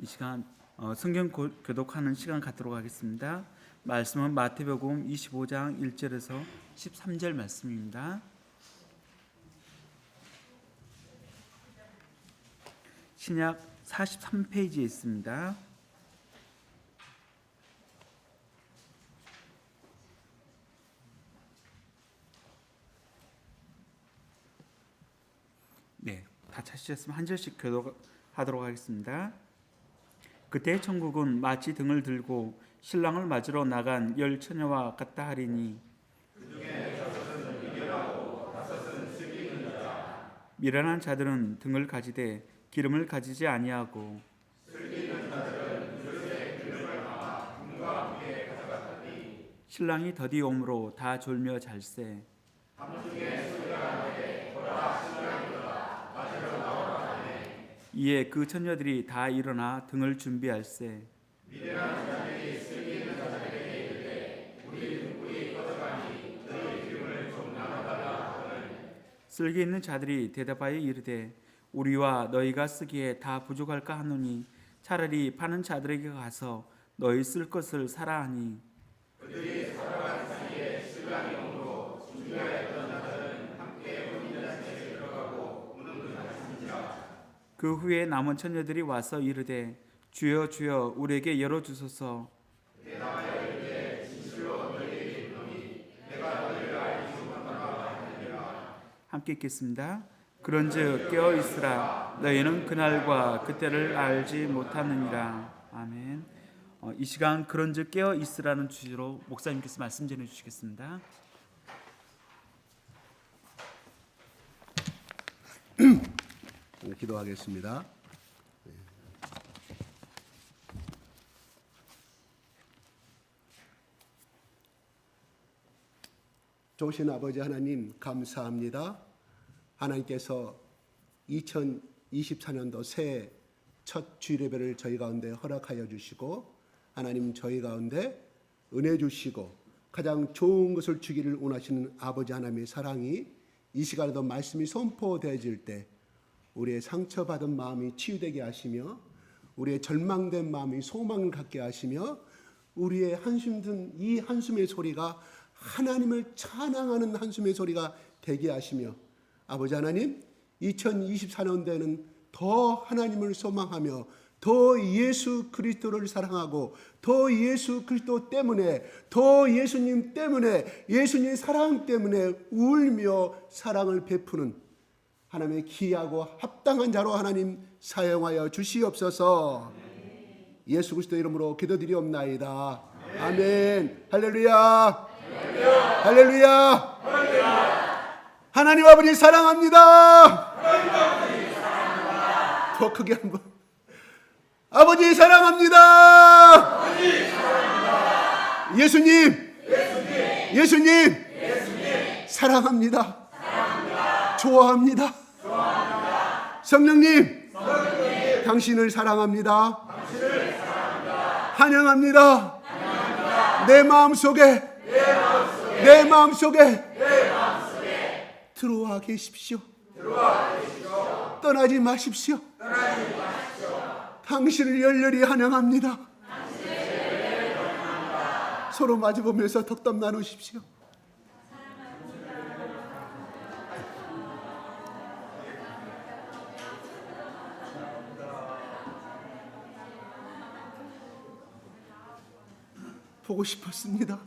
이 시간 성경 교독하는 시간 갖도록 하겠습니다. 말씀은 마태복음 25장 1절에서 13절 말씀입니다. 신약 43페이지에 있습니다. 네, 다 찾으셨으면 한 절씩 교독하도록 하겠습니다. 그때 천국은 마치 등을 들고 신랑을 맞으러 나간 10 처녀와 같다 하리니 미련한 자들은 등을 가지되 기름을 가지지 아니하고 신랑이 더디 오므로 다 졸며 잘세. 이에 그 처녀들이 다 일어나 등을 준비할세. 쓸개 있는 자들이 대답하여 이르되 우리와 너희가 쓰기에 다 부족할까 하노니 차라리 파는 자들에게 가서 너희 쓸 것을 사라 하니 그들이 살아가는 사이에 신랑이 오므로 준비하였던 자들은 함께 혼인잔치에 들어가고 문을 닫았습니다. 그 후에 남은 처녀들이 와서 이르되 주여 주여 우리에게 열어주소서. 대답하여 이르되 진실로 너희에게 이르노니 내가 너희를 알지 못하노라 하느니라. 함께 읽겠습니다. 그런즉 깨어 있으라 너희는 그날과 그때를 알지 못하느니라. 아멘. 이 시간 그런즉 깨어 있으라는 주제로 목사님께서 말씀 전해 주시겠습니다. 기도하겠습니다. 좋으신 아버지 하나님 감사합니다. 하나님께서 2024년도 새해 첫 주일예배를 저희 가운데 허락하여 주시고 하나님 저희 가운데 은혜 주시고 가장 좋은 것을 주기를 원하시는 아버지 하나님의 사랑이 이 시간에도 말씀이 선포되어질 때 우리의 상처받은 마음이 치유되게 하시며 우리의 절망된 마음이 소망을 갖게 하시며 우리의 한숨 든 이 한숨의 소리가 하나님을 찬양하는 한숨의 소리가 되게 하시며 아버지 하나님 2024년도에는 더 하나님을 소망하며 더 예수 그리스도를 사랑하고 더 예수 그리스도 때문에 더 예수님 때문에 예수님의 사랑 때문에 울며 사랑을 베푸는 하나님의 귀하고 합당한 자로 하나님 사용하여 주시옵소서. 예수 그리스도 이름으로 기도드리옵나이다. 아멘. 할렐루야. 할렐루야. 하나님 아버지 사랑합니다. 더 크게 한번. 아버지 사랑합니다. 예수님 사랑합니다. 좋아합니다. 성령님 당신을 사랑합니다. 환영합니다. 내 마음속에 들어와 계십시오. 떠나지 마십시오. 당신을 열렬히 환영합니다. 서로 마주보면서 덕담 나누십시오. 보고 싶었습니다.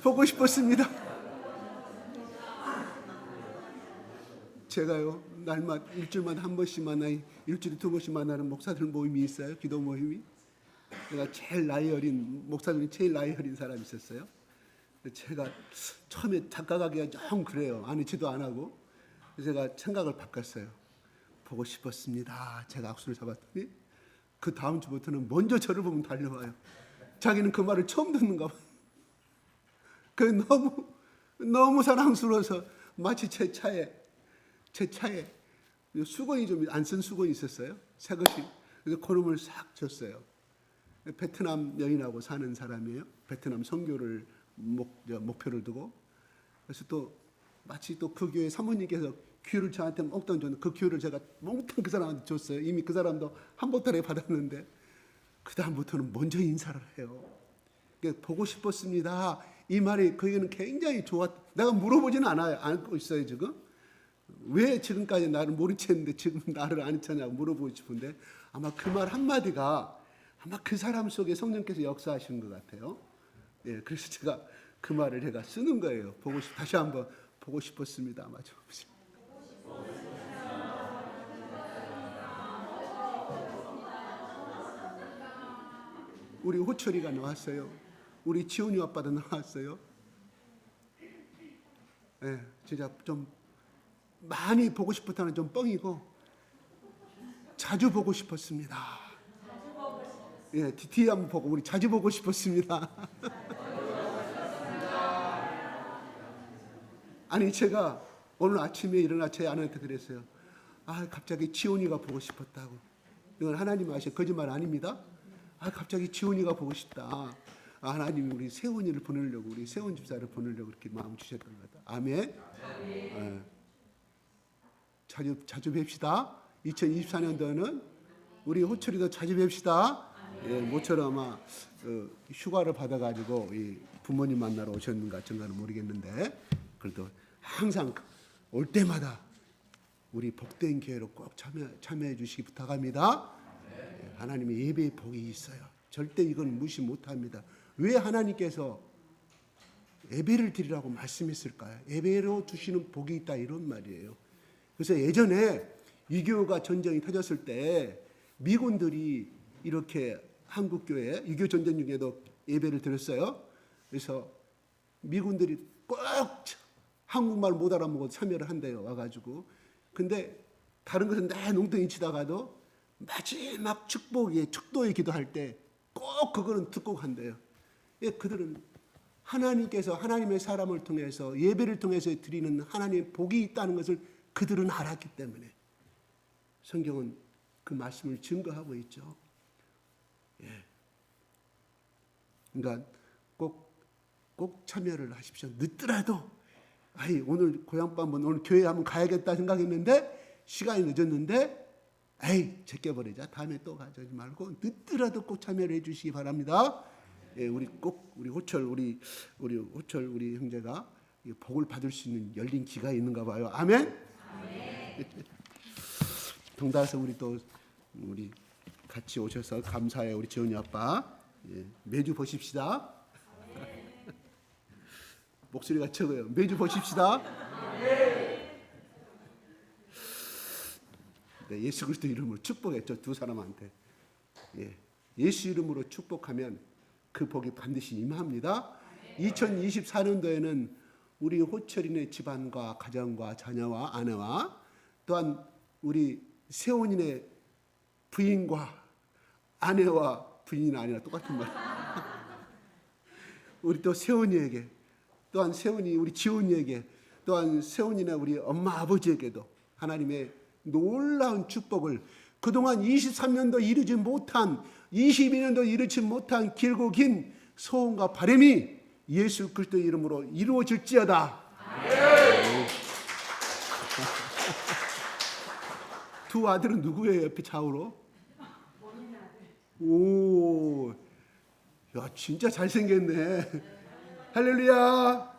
보고 싶었습니다. 제가요 날마다 일주일마다 한 번씩 만나요. 일주일에 2번씩 만나는 목사들 모임이 있어요. 기도 모임이. 제가 제일 나이 어린 목사님이 제일 나이 어린 사람이 있었어요. 제가 처음에 작가가기가 좀 그래요. 아니지도 안 하고. 제가 생각을 바꿨어요. 보고 싶었습니다. 제가 악수를 잡았더니 그 다음 주부터는 먼저 저를 보면 달려와요. 자기는 그 말을 처음 듣는가 봐요. 그 너무 사랑스러워서 마치 제 차에 수건이 좀 안 쓴 수건이 있었어요. 새 것이. 그래서 그놈을 싹 줬어요. 베트남 여인하고 사는 사람이에요. 베트남 선교를 목표를 두고. 그래서 또 마치 또 그 교회 사모님께서 큐를 저한테 몽땅 줬는데 그 큐를 제가 몽땅 그 사람한테 줬어요. 이미 그 사람도 한 보따리 받았는데 그 다음부터는 먼저 인사를 해요. 보고 싶었습니다. 이 말이 그에게는 굉장히 좋았. 내가 물어보지는 않아요. 않고 있어요 지금. 왜 지금까지 나를 모르겠는데 지금 나를 안 찾냐고 물어보고 싶은데 아마 그 말 한마디가 아마 그 사람 속에 성령께서 역사하시는 것 같아요. 예, 그래서 제가 그 말을 제가 쓰는 거예요. 다시 한번 보고 싶었습니다. 맞아. 우리 호철이가 나왔어요. 우리 지훈이 아빠도 나왔어요. 예, 진짜 좀 많이 보고 싶었다는 좀 뻥이고 자주 보고 싶었습니다. 예, 뒤에 한번 보고 우리 자주 보고 싶었습니다. 아니 제가 오늘 아침에 일어나 제 아내한테 그랬어요. 갑자기 지훈이가 보고 싶었다고. 이건 하나님 아시죠? 거짓말 아닙니다. 갑자기 지훈이가 보고 싶다. 하나님이 우리 세훈이를 보내려고 우리 세훈 집사를 보내려고 그렇게 마음 주셨던 것 같아요. 아멘. 예. 자주 뵙시다. 2024년도에는 우리 호철이도 자주 뵙시다. 예, 모처럼 아마 휴가를 받아가지고 이 부모님 만나러 오셨는가 정가는 모르겠는데 그래도 항상 올 때마다 우리 복된 교회로 꼭 참여해 주시기 부탁합니다. 예, 하나님의 예배의 복이 있어요. 절대 이건 무시 못합니다. 왜 하나님께서 예배를 드리라고 말씀했을까요? 예배로 주시는 복이 있다 이런 말이에요. 그래서 예전에 6.25가 전쟁이 터졌을 때 미군들이 이렇게 한국교회 6.25 전쟁 중에도 예배를 드렸어요. 그래서 미군들이 꼭 한국말 못 알아먹어도 참여를 한대요. 와가지고. 근데 다른 것은 내 농땡이 치다가도 마지막 축도의 기도할 때 꼭 그거는 듣고 간대요. 예, 그들은 하나님께서 하나님의 사람을 통해서 예배를 통해서 드리는 하나님의 복이 있다는 것을 그들은 알았기 때문에 성경은 그 말씀을 증거하고 있죠. 예. 그러니까 꼭 참여를 하십시오. 늦더라도 오늘 고향밥 오늘 교회 한번 가야겠다 생각했는데 시간이 늦었는데 제껴버리자. 다음에 또 가지 말고 늦더라도 꼭 참여를 해주시기 바랍니다. 예, 우리 호철 우리 형제가 복을 받을 수 있는 열린 기가 있는가 봐요. 아멘. 동달서 우리 같이 오셔서 감사해요. 우리 재훈이 아빠. 예, 매주 보십시다. 목소리가 적어요. 매주 보십시다. 네, 예수 그리스도 이름으로 축복했죠. 두 사람한테. 예, 예수 이름으로 축복하면 그 복이 반드시 임합니다. 2024년도에는 우리 호철이네 집안과 가정과 자녀와 아내와 또한 우리 세훈이네 부인과 아내와 부인이 아니라 똑같은 말. 우리 또 세훈이에게 또한 세훈이 우리 지훈이에게 또한 세훈이나 우리 엄마 아버지에게도 하나님의 놀라운 축복을 그동안 23년도 이루지 못한 22년도 이루지 못한 길고 긴 소원과 바람이 예수 그리스도의 이름으로 이루어질지어다. 두 아들은 누구예요? 옆에 좌우로? 오, 야 진짜 잘생겼네. 할렐루야.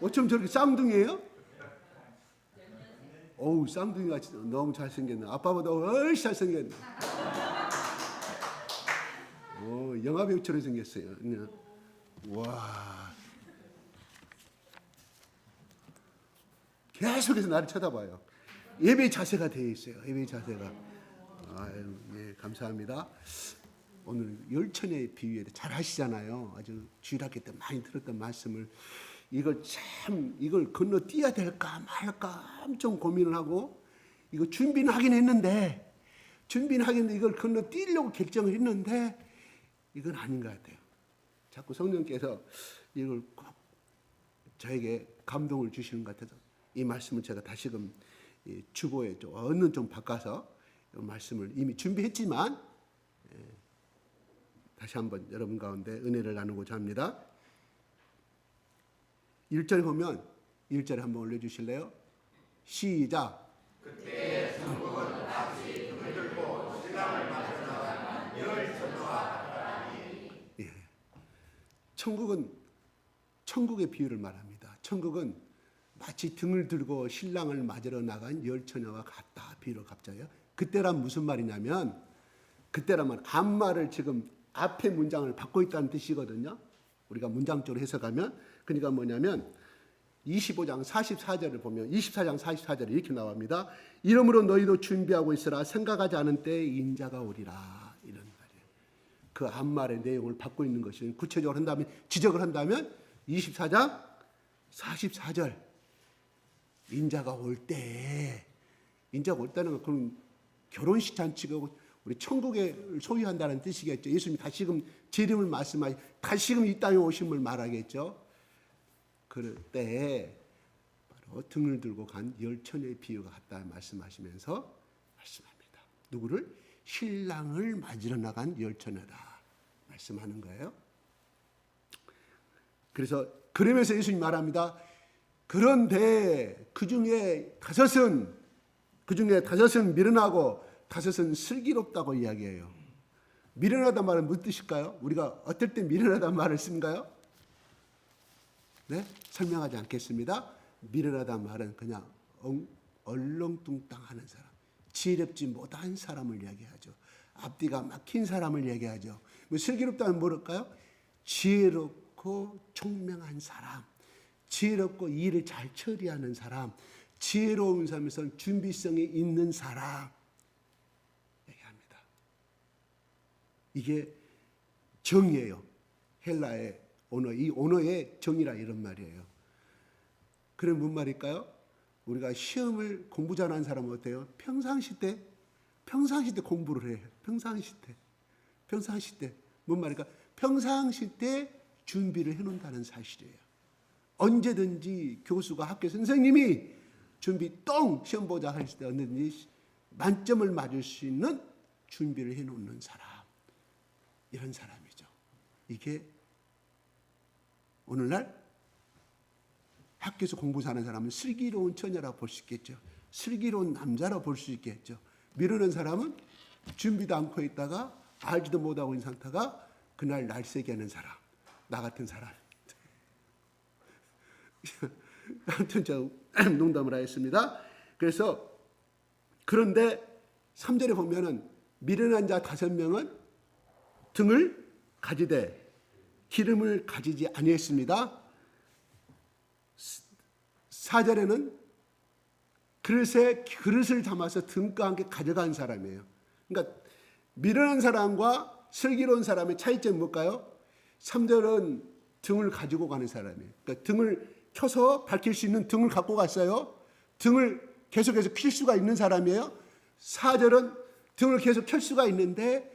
어쩜 저렇게 쌍둥이에요? 어우 쌍둥이가 너무 잘생겼네. 아빠보다 훨씬 잘생겼네. 영화배우처럼 생겼어요. 와. 계속해서 나를 쳐다봐요. 예배 자세가 되어 있어요. 예배 자세가. 아유, 예, 감사합니다. 오늘 열천의 비유에 잘 하시잖아요. 아주 주일학교 때 많이 들었던 말씀을 이걸 건너뛰어야 될까 말까 엄청 고민을 하고 이거 준비는 하긴 했는데 이걸 건너뛰려고 결정을 했는데 이건 아닌 것 같아요. 자꾸 성령께서 이걸 꼭 저에게 감동을 주시는 것 같아서 이 말씀을 제가 다시금 주보에 좀 얻는 좀 바꿔서 이 말씀을 이미 준비했지만 다시 한번 여러분 가운데 은혜를 나누고자 합니다. 1절 보면 1절에 한번 올려주실래요? 시작. 예. 천국의 비유를 말합니다. 천국은 마치 등을 들고 신랑을 맞으러 나간 열 처녀와 같다. 비유로 갑자요. 그때란 무슨 말이냐면, 그때라면 앞말을 지금 앞에 문장을 받고 있다는 뜻이거든요. 우리가 문장적으로 해석하면, 그러니까 뭐냐면 25장 44절을 보면 24장 44절에 이렇게 나옵니다. 이러므로 너희도 준비하고 있으라. 생각하지 않은 때에 인자가 오리라. 이런 말이에요. 그 앞말의 내용을 받고 있는 것이 구체적으로 한다면, 지적을 한다면 24장 44절 인자가 올 때, 인자가 올 때는 그런 결혼식 잔치가 우리 천국에 소유한다는 뜻이겠죠. 예수님이 다시금 재림을 말씀하시, 다시금 이 땅에 오심을 말하겠죠. 그럴 때 바로 등을 들고 간 열 처녀의 비유가 같다 말씀하시면서 말씀합니다. 누구를? 신랑을 맞으러 나간 열 처녀다 말씀하는 거예요. 그러면서 예수님이 말합니다. 그런데 그 중에 다섯은 미련하고 다섯은 슬기롭다고 이야기해요. 미련하다는 말은 무슨 뜻일까요? 우리가 어떨 때 미련하다는 말을 쓴가요? 네? 설명하지 않겠습니다. 미련하다는 말은 그냥 얼렁뚱땅하는 사람, 지혜롭지 못한 사람을 이야기하죠. 앞뒤가 막힌 사람을 이야기하죠. 슬기롭다는 뭐랄까요? 지혜롭고 총명한 사람, 지혜롭고 일을 잘 처리하는 사람, 지혜로운 삶에서는 준비성이 있는 사람 얘기합니다. 이게 정이에요. 헬라의 언어, 이 언어의 정이라 이런 말이에요. 그럼 뭔 말일까요? 우리가 시험을 공부 잘하는 사람은 어때요? 평상시 때 공부를 해요. 평상시 때 뭔 말일까? 평상시 때 준비를 해놓는다는 사실이에요. 언제든지 교수가 학교 선생님이 준비 시험 보자 했을 때 언제든지 만점을 맞을 수 있는 준비를 해놓는 사람, 이런 사람이죠. 이게 오늘날 학교에서 공부 잘하는 사람은 슬기로운 처녀라고 볼 수 있겠죠. 슬기로운 남자라고 볼 수 있겠죠. 미루는 사람은 준비도 않고 있다가 알지도 못하고 있는 상태가 그날 날새게 하는 사람, 나 같은 사람. 아무튼 저 농담을 하였습니다. 그런데 3절에 보면은 미련한 자 5명은 등을 가지되 기름을 가지지 아니했습니다. 4절에는 그릇을 담아서 등과 함께 가져간 사람이에요. 그러니까 미련한 사람과 슬기로운 사람의 차이점이 뭘까요? 3절은 등을 가지고 가는 사람이에요. 그러니까 등을 켜서 밝힐 수 있는 등을 갖고 갔어요. 등을 계속해서 킬 수가 있는 사람이에요. 4절은 등을 계속 켤 수가 있는데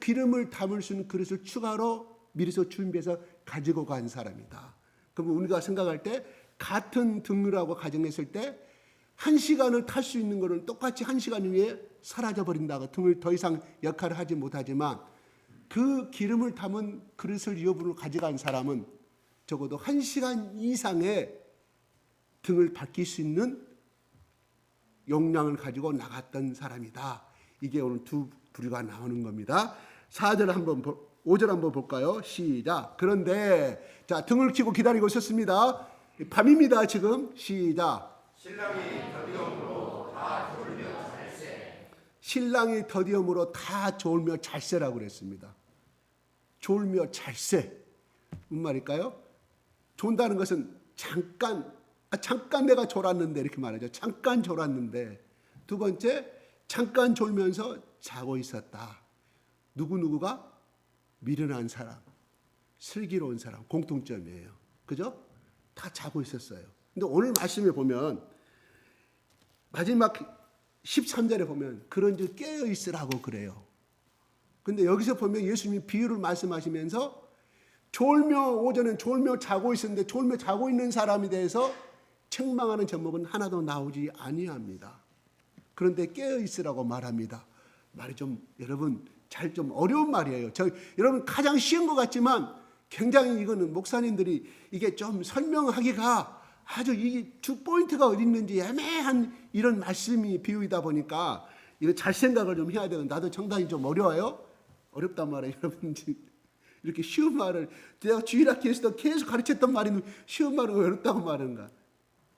기름을 담을 수 있는 그릇을 추가로 미리서 준비해서 가지고 간 사람이다. 그럼 우리가 생각할 때 같은 등이라고 가정했을 때 1시간을 탈 수 있는 것은 똑같이 1시간 후에 사라져버린다고 등을 더 이상 역할을 하지 못하지만 그 기름을 담은 그릇을 여분으로 가져간 사람은 적어도 1시간 이상의 등을 밝힐 수 있는 용량을 가지고 나갔던 사람이다. 이게 오늘 두 부류가 나오는 겁니다. 5절 한번 볼까요? 시작. 그런데 자, 등을 켜고 기다리고 있었습니다. 밤입니다. 지금 시작. 신랑이 더디움으로 다 졸며 잘세라고 그랬습니다. 졸며 잘세. 무슨 말일까요? 존다는 것은 잠깐 내가 졸았는데 이렇게 말하죠. 잠깐 졸았는데. 두 번째, 잠깐 졸면서 자고 있었다. 누구누구가? 미련한 사람, 슬기로운 사람, 공통점이에요. 그죠? 다 자고 있었어요. 근데 오늘 말씀에 보면 마지막 13절에 보면 그런즉 깨어 있으라고 그래요. 근데 여기서 보면 예수님이 비유를 말씀하시면서 오전엔 졸며 자고 있었는데 졸며 자고 있는 사람에 대해서 책망하는 제목은 하나도 나오지 아니합니다. 그런데 깨어 있으라고 말합니다. 말이 좀 여러분 좀 어려운 말이에요. 여러분 가장 쉬운 것 같지만 굉장히 이거는 목사님들이 이게 좀 설명하기가 아주 이 주 포인트가 어디 있는지 애매한 이런 말씀이 비유이다 보니까 이거 잘 생각을 좀 해야 되는, 나도 상당히 좀 어려워요. 어렵단 말이에요. 여러분 이렇게 쉬운 말을 내가 주일학교에서도 계속 가르쳤던 말인데 쉬운 말을 왜 어렵다고 말하는가?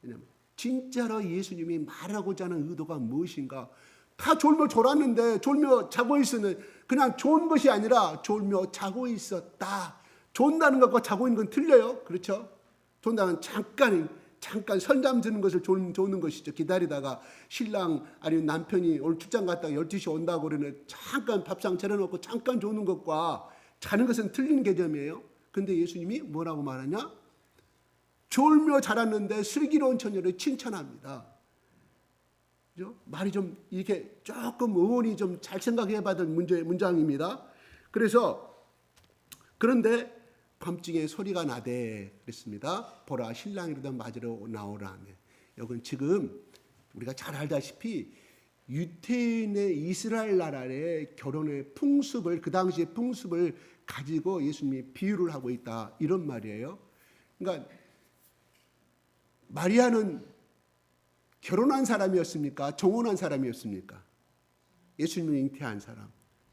왜냐면 진짜로 예수님이 말하고자 하는 의도가 무엇인가? 다 졸며 졸았는데, 졸며 자고 있었는데, 그냥 좋은 것이 아니라 졸며 자고 있었다. 존다는 것과 자고 있는 건 틀려요. 그렇죠? 존다는 잠깐 선잠 드는 것을 조는 것이죠. 기다리다가 신랑 아니면 남편이 오늘 출장 갔다가 12시 온다고 그러면 잠깐 밥상 차려놓고 잠깐 조는 것과 자는 것은 틀린 개념이에요. 근데 예수님이 뭐라고 말하냐? 졸며 자랐는데 슬기로운 처녀를 칭찬합니다. 그죠? 말이 좀 이렇게 조금 의원이 좀 잘 생각해 봐야 될 문장입니다. 그런데 밤중에 소리가 나되 그랬습니다. 보라, 신랑이 이르다 맞으러 나오라며. 여긴 지금 우리가 잘 알다시피 유태인의 이스라엘 나라의 결혼의 풍습을, 그 당시의 풍습을 가지고 예수님이 비유를 하고 있다, 이런 말이에요. 그러니까 마리아는 결혼한 사람이었습니까? 정혼한 사람이었습니까? 예수님을 잉태한 사람.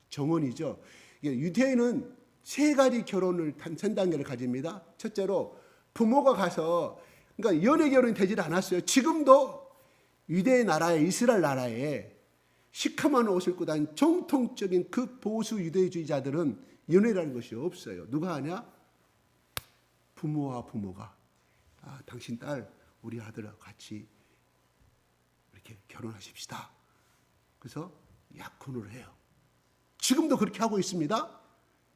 정혼이죠. 유대인은 세 가지 결혼을 한 단계를 가집니다. 첫째로 부모가 가서, 그러니까 연애 결혼이 되질 않았어요. 지금도 유대 나라에, 이스라엘 나라에 시커먼 옷을 입고 다니는 정통적인 그 보수 유대주의자들은 연애라는 것이 없어요. 누가 하냐? 부모와 부모가, 당신 딸 우리 아들하고 같이 이렇게 결혼하십시다. 그래서 약혼을 해요. 지금도 그렇게 하고 있습니다.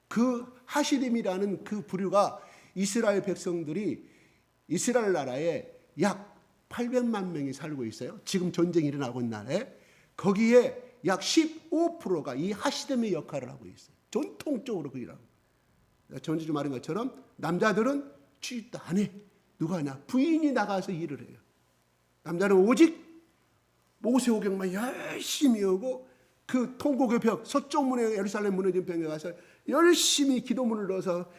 그 하시림이라는 그 부류가 이스라엘 백성들이 이스라엘 나라에 약 800만 명이 살고 있어요. 지금 전쟁이 일어나고 있는 나라에. 거기에 약 15%가 이 하시림의 역할을 하고 있어요. 전통적으로 그 일하고. 전주 말한 것처럼 남자들은 취직도 안 해. 누가 하냐? 부인이 나가서 일을 해요. 남자는 오직 모세오경만 열심히 하고 그 통곡의 벽, 서쪽 문에 예루살렘 무너진 벽에 가서 열심히 기도문을 넣어서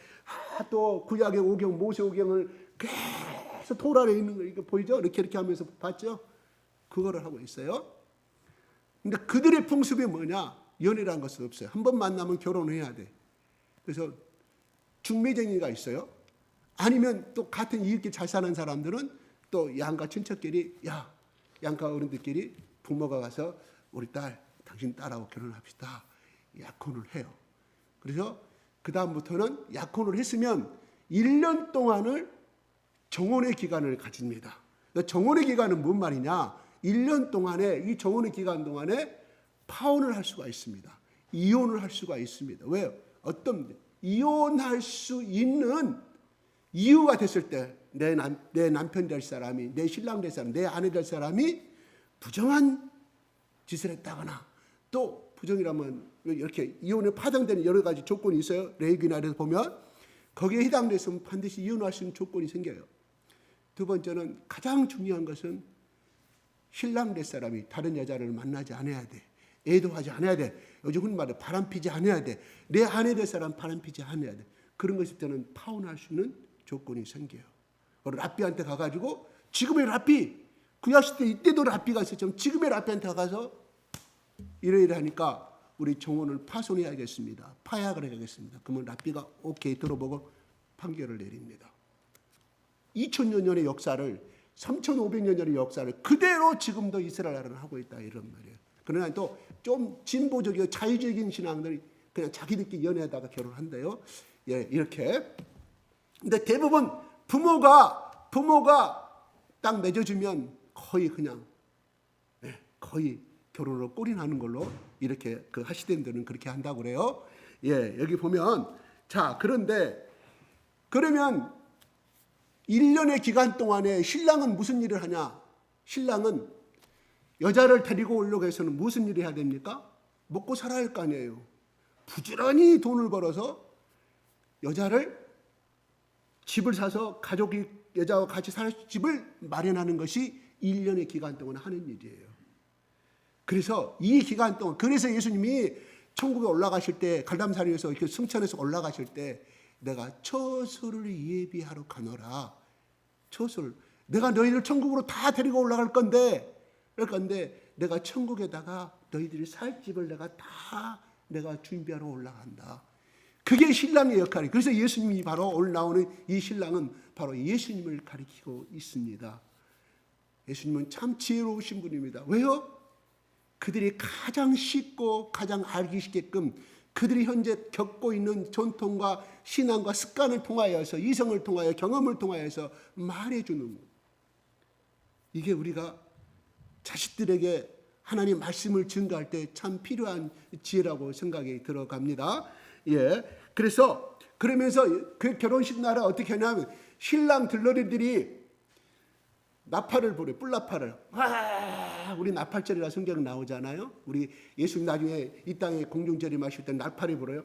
또 구약의 오경, 모세오경을 계속 돌 아래 있는 거 이거 보이죠? 이렇게 하면서 봤죠? 그거를 하고 있어요. 근데 그들의 풍습이 뭐냐? 연애라는 것은 없어요. 한 번 만나면 결혼해야 돼. 그래서 중매쟁이가 있어요. 아니면 또 같은 이웃끼리 잘 사는 사람들은 또 양가 친척끼리, 양가 어른들끼리 부모가 가서 우리 딸, 당신 딸하고 결혼합시다. 약혼을 해요. 그래서 그 다음부터는 약혼을 했으면 1년 동안을 정혼의 기간을 가집니다. 정혼의 기간은 뭔 말이냐? 1년 동안에, 이 정혼의 기간 동안에 파혼을 할 수가 있습니다. 이혼을 할 수가 있습니다. 왜요? 이혼할 수 있는 이유가 됐을 때 내 남편 될 사람이, 내 신랑 될 사람, 내 아내 될 사람이 부정한 짓을 했다거나, 또 부정이라면 이렇게 이혼에 파장되는 여러 가지 조건이 있어요. 레위기나에서 보면 거기에 해당됐으면 반드시 이혼할 수 있는 조건이 생겨요. 두 번째는 가장 중요한 것은 신랑 될 사람이 다른 여자를 만나지 않아야 돼. 애도하지 않아야 돼. 요즘 흔히 말해 바람피지 않아야 돼. 내 아내 될 사람 바람피지 않아야 돼. 그런 것일 때는 파혼할 수 있는 조건이 생겨요. 랍비한테 가가지고, 지금의 랍비, 구약시대 이때도 랍비가 있었지만 지금의 랍비한테 가서 이러이러하니까 우리 정혼을 파손해야겠습니다. 파약을 해야겠습니다. 그러면 랍비가 오케이 들어보고 판결을 내립니다. 2000여 년의 역사를, 3500여 년의 역사를 그대로 지금도 이스라엘 나라는 하고 있다, 이런 말이에요. 그러나 또 좀 진보적이고 자유적인 신앙들이 그냥 자기들끼리 연애하다가 결혼한대요. 이렇게. 근데 대부분 부모가 딱 맺어주면 거의 그냥 거의 결혼으로 꼴이 나는 걸로 이렇게 그 하시덴들은 그렇게 한다고 그래요. 여기 보면, 자, 그런데 그러면 1년의 기간 동안에 신랑은 무슨 일을 하냐? 신랑은 여자를 데리고 오려고 해서는 무슨 일을 해야 됩니까? 먹고 살아야 할 거 아니에요. 부지런히 돈을 벌어서 여자를, 집을 사서 가족이 여자와 같이 살 집을 마련하는 것이 1년의 기간 동안 하는 일이에요. 그래서 이 기간 동안, 그래서 예수님이 천국에 올라가실 때, 갈담산에서 이렇게 승천해서 올라가실 때 내가 처소를 예비하러 가노라. 처소를, 내가 너희들 천국으로 다 데리고 올라갈 건데, 그럴 건데 내가 천국에다가 너희들이 살 집을 내가 준비하러 올라간다. 그게 신랑의 역할이에요. 그래서 예수님이 바로 오늘 나오는 이 신랑은 바로 예수님을 가리키고 있습니다. 예수님은 참 지혜로우신 분입니다. 왜요? 그들이 가장 쉽고 가장 알기 쉽게끔 그들이 현재 겪고 있는 전통과 신앙과 습관을 통하여서, 이성을 통하여, 경험을 통하여서 말해주는 것. 이게 우리가 자식들에게 하나님 말씀을 증거할 때 참 필요한 지혜라고 생각이 들어갑니다. 예. 그러면서 그 결혼식 날에 어떻게 하냐면 신랑 들러리들이 나팔을 불어요. 뿔나팔을. 와, 우리 나팔절이라 성경 나오잖아요. 우리 예수님 나중에 이 땅에 공중절임하실 때 나팔이 불어요.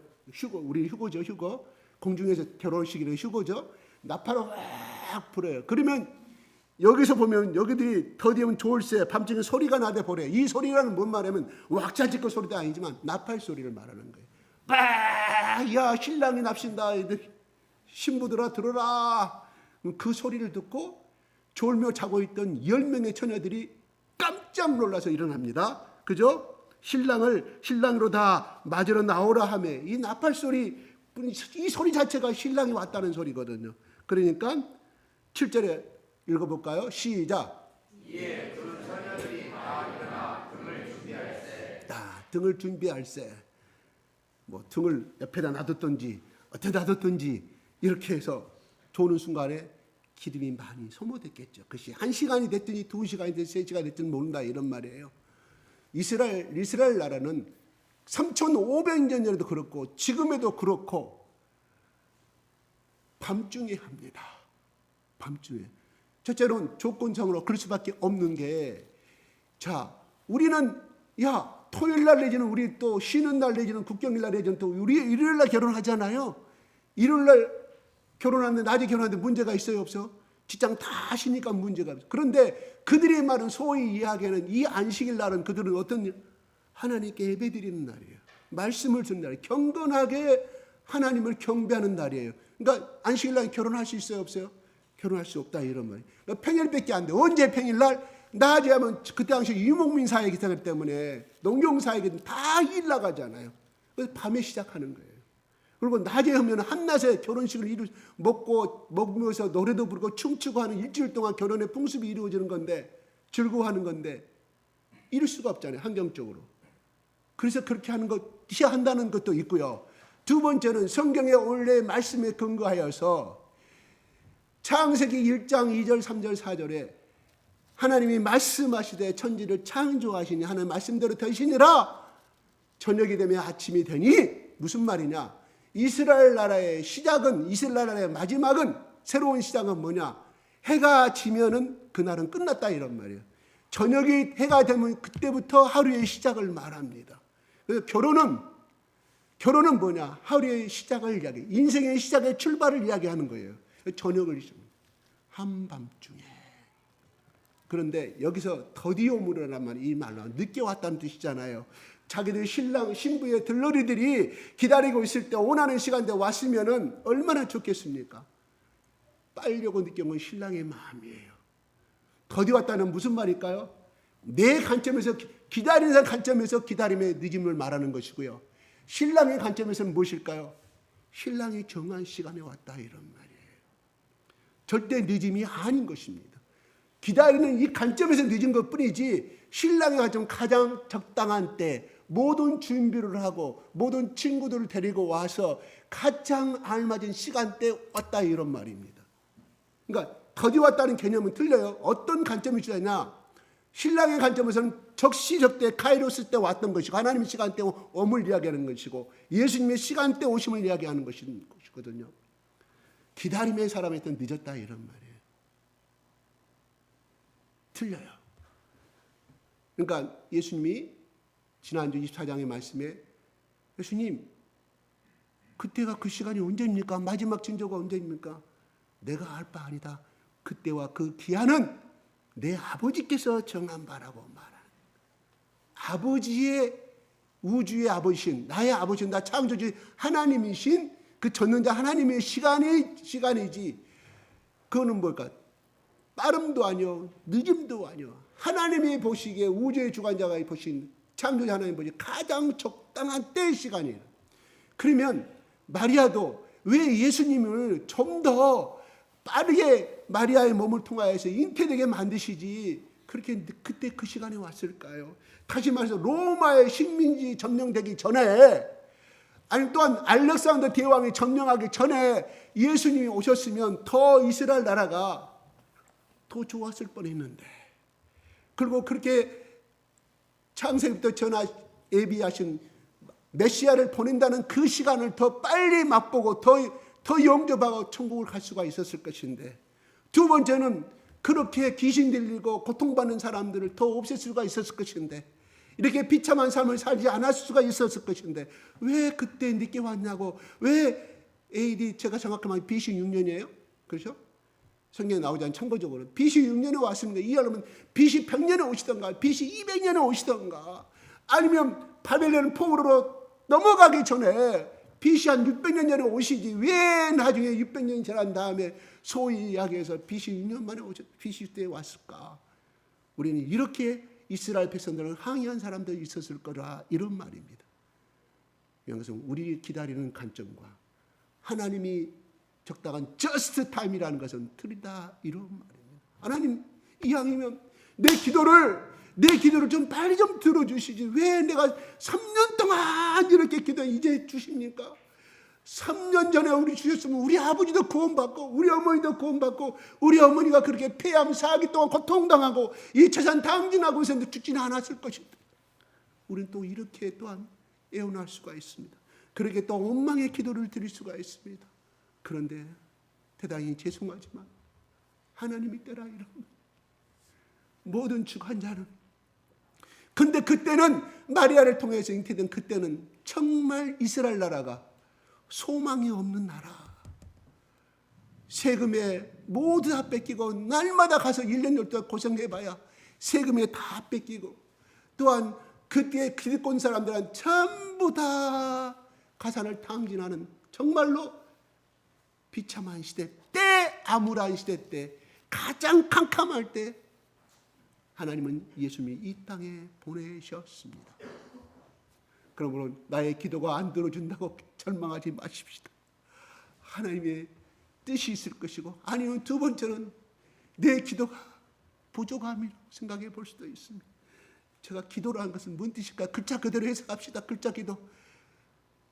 우리 휴거죠, 휴거. 공중에서 결혼식이는 휴거죠. 나팔을 확 불어요. 그러면 여기서 보면 여기들이 더디면 좋을세 밤중에 소리가 나대 보래. 이 소리라는 뭔 말이냐면 왁자지껄 소리도 아니지만 나팔 소리를 말하는 거예요. 빠! 야, 신랑이 납신다. 신부들아 들어라. 그 소리를 듣고 졸며 자고 있던 10명의 처녀들이 깜짝 놀라서 일어납니다. 그죠? 신랑으로 다 맞으러 나오라 하며 이 나팔 소리, 이 소리 자체가 신랑이 왔다는 소리거든요. 그러니까 7절에 읽어볼까요? 시작. 이에 두 처녀들이 다 일어나 등을 준비할세. 등을 준비할세. 뭐 등을 옆에다 놔뒀든지 어디다 놔뒀든지 이렇게 해서 조는 순간에 기름이 많이 소모됐겠죠. 그것이 1시간이 됐든지 2시간이 됐든지 3시간이 됐든지 모른다 이런 말이에요. 이스라엘 나라는 3,500년 전에도 그렇고 지금에도 그렇고 밤중에 합니다. 밤중에. 첫째로는 조건상으로 그럴 수밖에 없는 게, 자, 우리는 토요일 날 내지는 우리 또 쉬는 날 내지는 국경일 날 내지는 또 우리 일요일 날 결혼하잖아요. 일요일 날 결혼하는데 낮에 결혼하는데 문제가 있어요, 없어? 직장 다 하시니까 문제가 없어. 그런데 그들의 말은 소위 이야기하는 이 안식일 날은 그들은 어떤 일? 하나님께 예배드리는 날이에요. 말씀을 듣는 날이에요. 경건하게 하나님을 경배하는 날이에요. 그러니까 안식일 날 결혼할 수 있어요, 없어요? 결혼할 수 없다 이런 말이에요. 그러니까 평일밖에 안 돼. 언제 평일날? 낮에 하면 그때 당시 유목민 사회이기 때문에 농경사회이기 때문에 다 일 나가잖아요. 그래서 밤에 시작하는 거예요. 그리고 낮에 하면 한낮에 결혼식을 먹으면서 노래도 부르고 춤추고 하는 일주일 동안 결혼의 풍습이 이루어지는 건데, 즐거워하는 건데 이룰 수가 없잖아요, 환경적으로. 그래서 그렇게 한다는 것도 있고요. 두 번째는 성경의 원래 말씀에 근거하여서 창세기 1장 2절 3절 4절에 하나님이 말씀하시되 천지를 창조하시니 하는 말씀대로 되시니라. 저녁이 되면 아침이 되니 무슨 말이냐? 이스라엘 나라의 시작은, 이스라엘 나라의 마지막은, 새로운 시작은 뭐냐? 해가 지면은 그날은 끝났다 이런 말이에요. 저녁이 해가 되면 그때부터 하루의 시작을 말합니다. 그래서 결혼은 뭐냐? 하루의 시작을 이야기해. 인생의 시작의 출발을 이야기하는 거예요. 저녁을 한밤중에. 그런데 여기서 더디오므르란 말이, 이 말로 늦게 왔다는 뜻이잖아요. 자기들 신부의 들러리들이 기다리고 있을 때 원하는 시간대 왔으면은 얼마나 좋겠습니까? 빨려고 느낀 건 신랑의 마음이에요. 더디 왔다는 무슨 말일까요? 내 관점에서, 기다리는 사람 관점에서 기다림의 늦음을 말하는 것이고요. 신랑의 관점에서는 무엇일까요? 신랑이 정한 시간에 왔다 이런 말이에요. 절대 늦음이 아닌 것입니다. 기다리는 이 관점에서 늦은 것뿐이지, 신랑의 관점 가장 적당한 때 모든 준비를 하고 모든 친구들을 데리고 와서 가장 알맞은 시간대에 왔다 이런 말입니다. 그러니까 더디 왔다는 개념은 틀려요. 어떤 관점이 주냐? 신랑의 관점에서는 적시적대 카이로스 때 왔던 것이고, 하나님의 시간대 오심을 이야기하는 것이고, 예수님의 시간대 오심을 이야기하는 것이거든요. 기다림의 사람한테는 늦었다 이런 말이에요. 틀려요. 그러니까 예수님이 지난주 24장의 말씀에, 예수님 그때가 그 시간이 언제입니까? 마지막 징조가 언제입니까? 내가 알 바 아니다. 그때와 그 기한은 내 아버지께서 정한 바라고 말하는, 아버지의, 우주의 아버지신, 나의 아버지신, 나 창조주 하나님이신 그 전능자 하나님의 시간이지. 그거는 뭘까? 빠름도 아니요 늦음도 아니요 하나님이 보시기에 우주의 주관자가 보신 창조자 하나님 보시 가장 적당한 때의 시간이에요. 그러면 마리아도 왜 예수님을 좀 더 빠르게 마리아의 몸을 통하여서 잉태되게 만드시지 그렇게 그때 그 시간에 왔을까요? 다시 말해서 로마의 식민지 점령되기 전에 아니 또한 알렉산더 대왕이 점령하기 전에 예수님이 오셨으면 더 이스라엘 나라가 더 좋았을 뻔했는데 그리고 그렇게 창세기부터 예비하신 메시아를 보낸다는 그 시간을 더 빨리 맛보고 더 영접하고 천국을 갈 수가 있었을 것인데 두 번째는 그렇게 귀신 들리고 고통받는 사람들을 더 없앨 수가 있었을 것인데 이렇게 비참한 삶을 살지 않았을 수가 있었을 것인데 왜 그때 늦게 왔냐고 왜 AD 제가 생각하면 BC 6년이에요? 그렇죠? 성경에 나오지 않은 참고적으로 BC 6년에 왔습니다. 이해하려면 BC 100년에 오시던가 BC 200년에 오시던가 아니면 바벨론 포로로 넘어가기 전에 BC 한 600년 전에 오시지 왜 나중에 600년이 지난 다음에 소위 이야기해서 BC 6년 만에 BC 때에 왔을까? 우리는 이렇게 이스라엘 백성들을 항의한 사람들이 있었을 거라 이런 말입니다. 이것은 우리 기다리는 관점과 하나님이 적당한 just time이라는 것은 틀리다 이런 말입니다. 하나님 이왕이면 내 기도를 좀 빨리 좀 들어주시지 왜 내가 3년 동안 이렇게 기도 이제 주십니까? 3년 전에 우리 주셨으면 우리 아버지도 구원받고 우리 어머니도 구원받고 우리 어머니가 그렇게 폐암 4기 동안 고통당하고 2차산 당진하고 있었는데 죽지는 않았을 것입니다. 우리는 또 이렇게 또한 애원할 수가 있습니다. 그렇게 또 원망의 기도를 드릴 수가 있습니다. 그런데 대단히 죄송하지만 하나님이 때라 이런 모든 죽은 자는 근데 그때는 마리아를 통해서 잉태된 그때는 정말 이스라엘 나라가 소망이 없는 나라 세금에 모두 다 뺏기고 날마다 가서 1년 12달 고생해봐야 세금에 다 뺏기고 또한 그때 기득권 사람들은 전부 다 가산을 탕진하는 정말로 비참한 시대 때 암울한 시대 때 가장 캄캄할 때 하나님은 예수님이 이 땅에 보내셨습니다. 그러므로 나의 기도가 안 들어준다고 절망하지 마십시다. 하나님의 뜻이 있을 것이고 아니면 두 번째는 내 기도가 부족함이라고 생각해 볼 수도 있습니다. 제가 기도라는 것은 뭔 뜻일까? 글자 그대로 해석합시다. 글자 기도.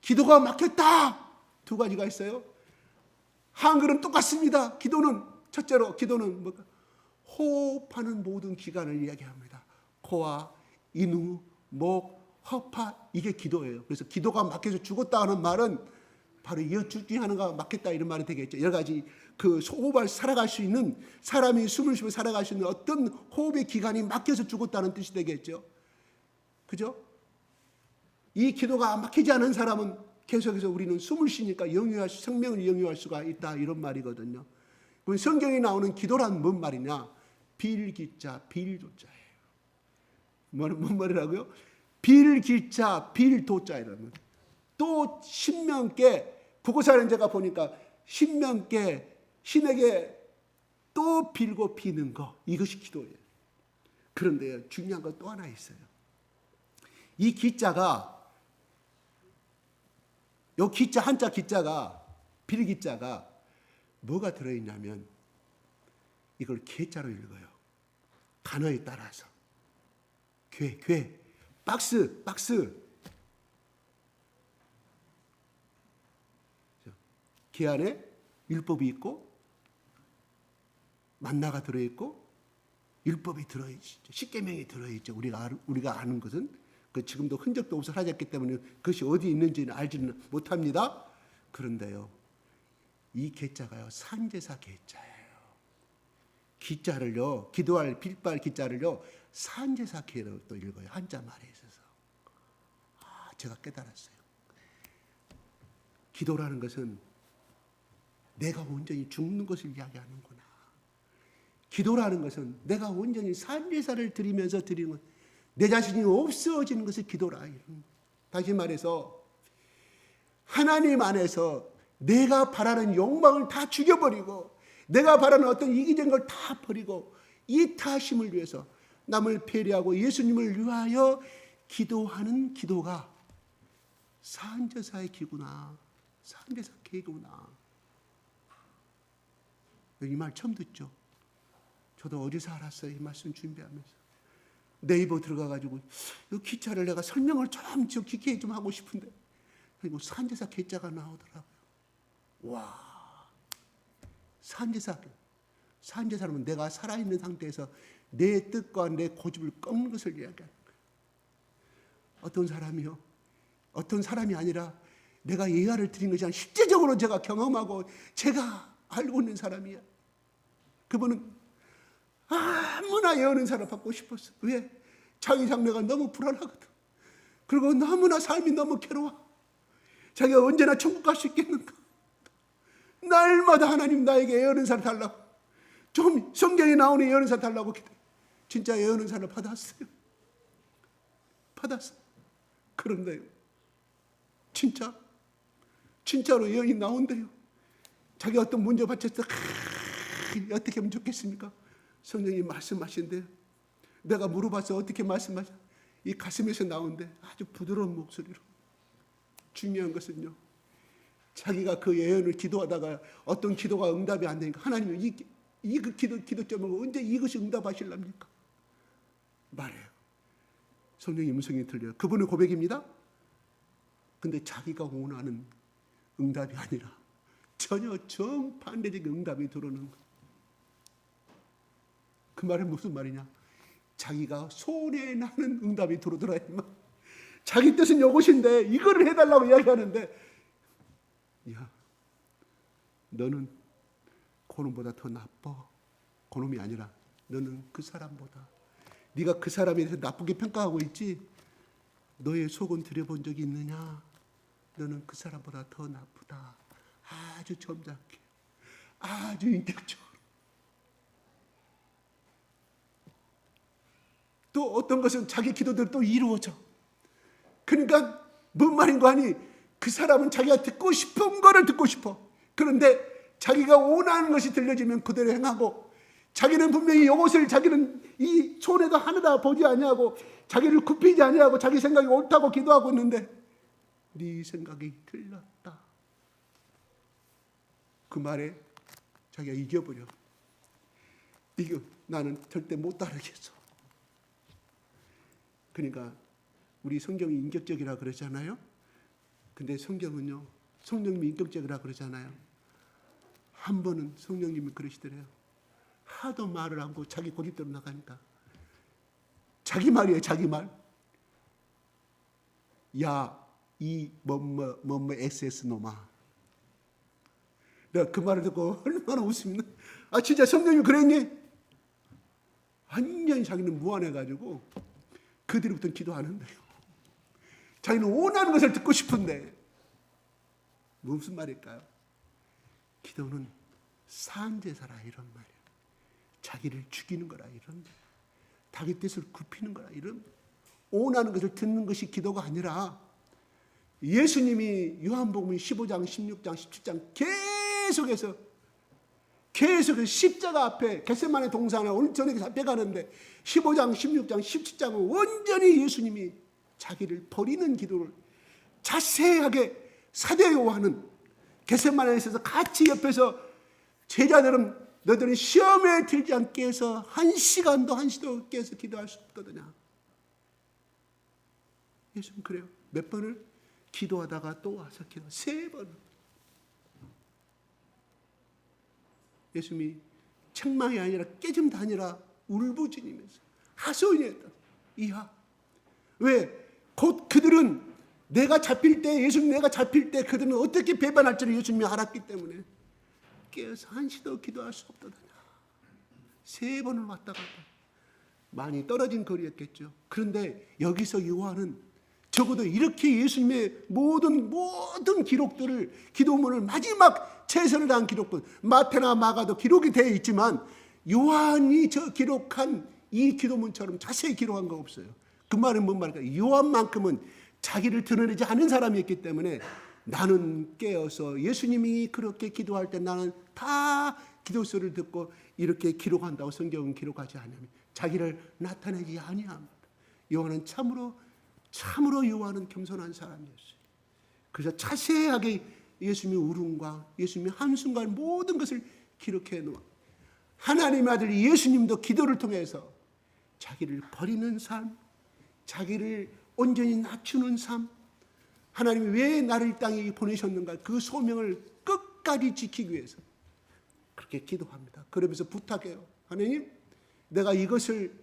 기도가 막혔다. 두 가지가 있어요. 한글은 똑같습니다. 기도는 첫째로 기도는 뭐가? 호흡하는 모든 기관을 이야기합니다. 코와 인후, 목, 허파 이게 기도예요. 그래서 기도가 막혀서 죽었다 하는 말은 바로 이어죽 중에 하나가 막혔다 이런 말이 되겠죠. 여러 가지 그 호흡을 살아갈 수 있는 사람이 숨을 쉬며 살아갈 수 있는 어떤 호흡의 기관이 막혀서 죽었다는 뜻이 되겠죠. 그죠? 이 기도가 막히지 않은 사람은 계속해서 우리는 숨을 쉬니까 생명을 영위할 수가 있다 이런 말이거든요. 그럼 성경에 나오는 기도란 뭔 말이냐? 빌기자 빌도자예요. 뭔 말이라고요? 빌기자 빌도자이라는 또 신명께 국어사는 제가 보니까 신명께 신에게 또 빌고 비는 거 이것이 기도예요. 그런데 중요한 건 또 하나 있어요. 이 기자가 요 기자 한자 기자가 빌기자가 뭐가 들어있냐면 이걸 개자로 읽어요. 단어에 따라서 괴 박스 개 안에 율법이 있고 만나가 들어있고 율법이 들어있죠. 십계명이 들어있죠. 우리가 아는 것은 그 지금도 흔적도 없어 사라졌기 때문에 그것이 어디 있는지는 알지는 못합니다. 그런데요, 이 개자가요 산제사 개자예요. 기자를요 기도할 빌발 기자를요 산제사 개로 또 읽어요. 한자 말에 있어서 제가 깨달았어요. 기도라는 것은 내가 온전히 죽는 것을 이야기하는구나. 기도라는 것은 내가 온전히 산제사를 드리면서 드리는 것, 내 자신이 없어지는 것이 기도라. 다시 말해서 하나님 안에서 내가 바라는 욕망을 다 죽여버리고 내가 바라는 어떤 이기적인 걸 다 버리고 이타심을 위해서 남을 배려하고 예수님을 위하여 기도하는 기도가 산제사의 기구나, 산제사 계구나. 이 말 처음 듣죠? 저도 어디서 알았어요, 이 말씀 준비하면서. 네이버 들어가가지고 이 기차를 내가 설명을 좀 깊게 좀 하고 싶은데 그리고 산제사 계자가 나오더라고요. 와, 산제사는 내가 살아있는 상태에서 내 뜻과 내 고집을 꺾는 것을 이야기하는 거예요. 어떤 사람이요? 어떤 사람이 아니라 내가 예화를 드린 것이 아니라 실제적으로 제가 경험하고 제가 알고 있는 사람이야. 그분은 아무나 예언은 사람 받고 싶었어. 왜? 자기 장래가 너무 불안하거든. 그리고 너무나 삶이 너무 괴로워. 자기가 언제나 천국 갈 수 있겠는가? 날마다 하나님 나에게 예언은사를 달라고, 좀 성경에 나오는 예언은사 달라고 기도해. 진짜 예언은사를 받았어요. 그런데요, 진짜로 예언이 나온대요. 자기가 어떤 문제 받쳤을 때 어떻게 하면 좋겠습니까? 성령이 말씀하신대요. 내가 물어봐서 어떻게 말씀하셔? 이 가슴에서 나온대. 아주 부드러운 목소리로. 중요한 것은요, 자기가 그 예언을 기도하다가 어떤 기도가 응답이 안 되니까 하나님은 이 기도점을 언제 이것이 응답하실랍니까? 말해요. 성령의 음성이 들려요. 그분의 고백입니다. 근데 자기가 원하는 응답이 아니라 전혀 정반대적인 응답이 들어오는 거예요. 그 말은 무슨 말이냐? 자기가 손에 나는 응답이 들어오더라. 자기 뜻은 이것인데 이거를 해달라고 이야기하는데, 야, 너는 그놈보다 더 나빠. 그놈이 아니라 너는 그 사람보다, 네가 그 사람에 대해서 나쁘게 평가하고 있지, 너의 속은 들여본 적이 있느냐? 너는 그 사람보다 더 나쁘다. 아주 점잖게, 아주 인격적으로. 또 어떤 것은 자기 기도대로 또 이루어져. 그러니까 뭔 말인 거 아니? 그 사람은 자기가 듣고 싶은 거를 듣고 싶어. 그런데 자기가 원하는 것이 들려지면 그대로 행하고, 자기는 분명히 이것을 자기는 이 손에도 하늘다 보지 아니하고 자기를 굽히지 아니하고 자기 생각이 옳다고 기도하고 있는데 네 생각이 틀렸다. 그 말에 자기가 이겨버려. 이거 나는 절대 못 따르겠어. 그러니까 우리 성경이 인격적이라 그러잖아요. 근데 성경은요, 성령님이 인격적이라 그러잖아요. 한 번은 성령님이 그러시더래요. 하도 말을 하고 자기 고집대로 나가니까 자기 말이에요, 자기 말. 야, 이 뭐뭐 SS 놈아. 내가 그 말을 듣고 얼마나 웃습니다. 아, 진짜 성령님이 그랬니? 완전히 자기는 무안해가지고 그 뒤로부터는 기도하는데요. 자기는 원하는 것을 듣고 싶은데 무슨 말일까요? 기도는 산제사라 이런 말이에요. 자기를 죽이는 거라 이런 말이에요. 자기 뜻을 굽히는 거라 이런, 원하는 것을 듣는 것이 기도가 아니라, 예수님이 요한복음 15장, 16장, 17장 계속해서 십자가 앞에 겟세마네 동산에 오늘 저녁에 잡혀가는데 15장, 16장, 17장은 온전히 예수님이 자기를 버리는 기도를 자세하게 사대 요한은 겟세마네에 있어서 같이 옆에서 제자들은 너희들은 시험에 들지 않게 해서 한 시간도 깨서 기도할 수 없거든요. 예수님 그래요. 몇 번을 기도하다가 또 와서 기도 3번. 예수님이 책망이 아니라 깨짐도 아니라 울부짖으면서 하소연했다. 이하. 왜? 곧 그들은 내가 잡힐 때, 예수님 내가 잡힐 때 그들은 어떻게 배반할지를 예수님이 알았기 때문에 깨어서 한시도 기도할 수 없더냐. 3번을 왔다 갔다. 많이 떨어진 거리였겠죠. 그런데 여기서 요한은 적어도 이렇게 예수님의 모든 기록들을, 기도문을 마지막 최선을 다한 기록들, 마태나 마가도 기록이 되어 있지만 요한이 저 기록한 이 기도문처럼 자세히 기록한 거 없어요. 그 말은 뭔 말일까요? 요한만큼은 자기를 드러내지 않은 사람이었기 때문에 나는 깨어서 예수님이 그렇게 기도할 때 나는 다 기도서를 듣고 이렇게 기록한다고 성경은 기록하지 않으면 자기를 나타내지 아니합니다. 요한은 참으로 요한은 겸손한 사람이었어요. 그래서 자세하게 예수님의 울음과 예수님의 한순간 모든 것을 기록해 놓아 하나님의 아들 예수님도 기도를 통해서 자기를 버리는 삶, 자기를 온전히 낮추는 삶, 하나님이 왜 나를 이 땅에 보내셨는가 그 소명을 끝까지 지키기 위해서 그렇게 기도합니다. 그러면서 부탁해요. 하나님, 내가 이것을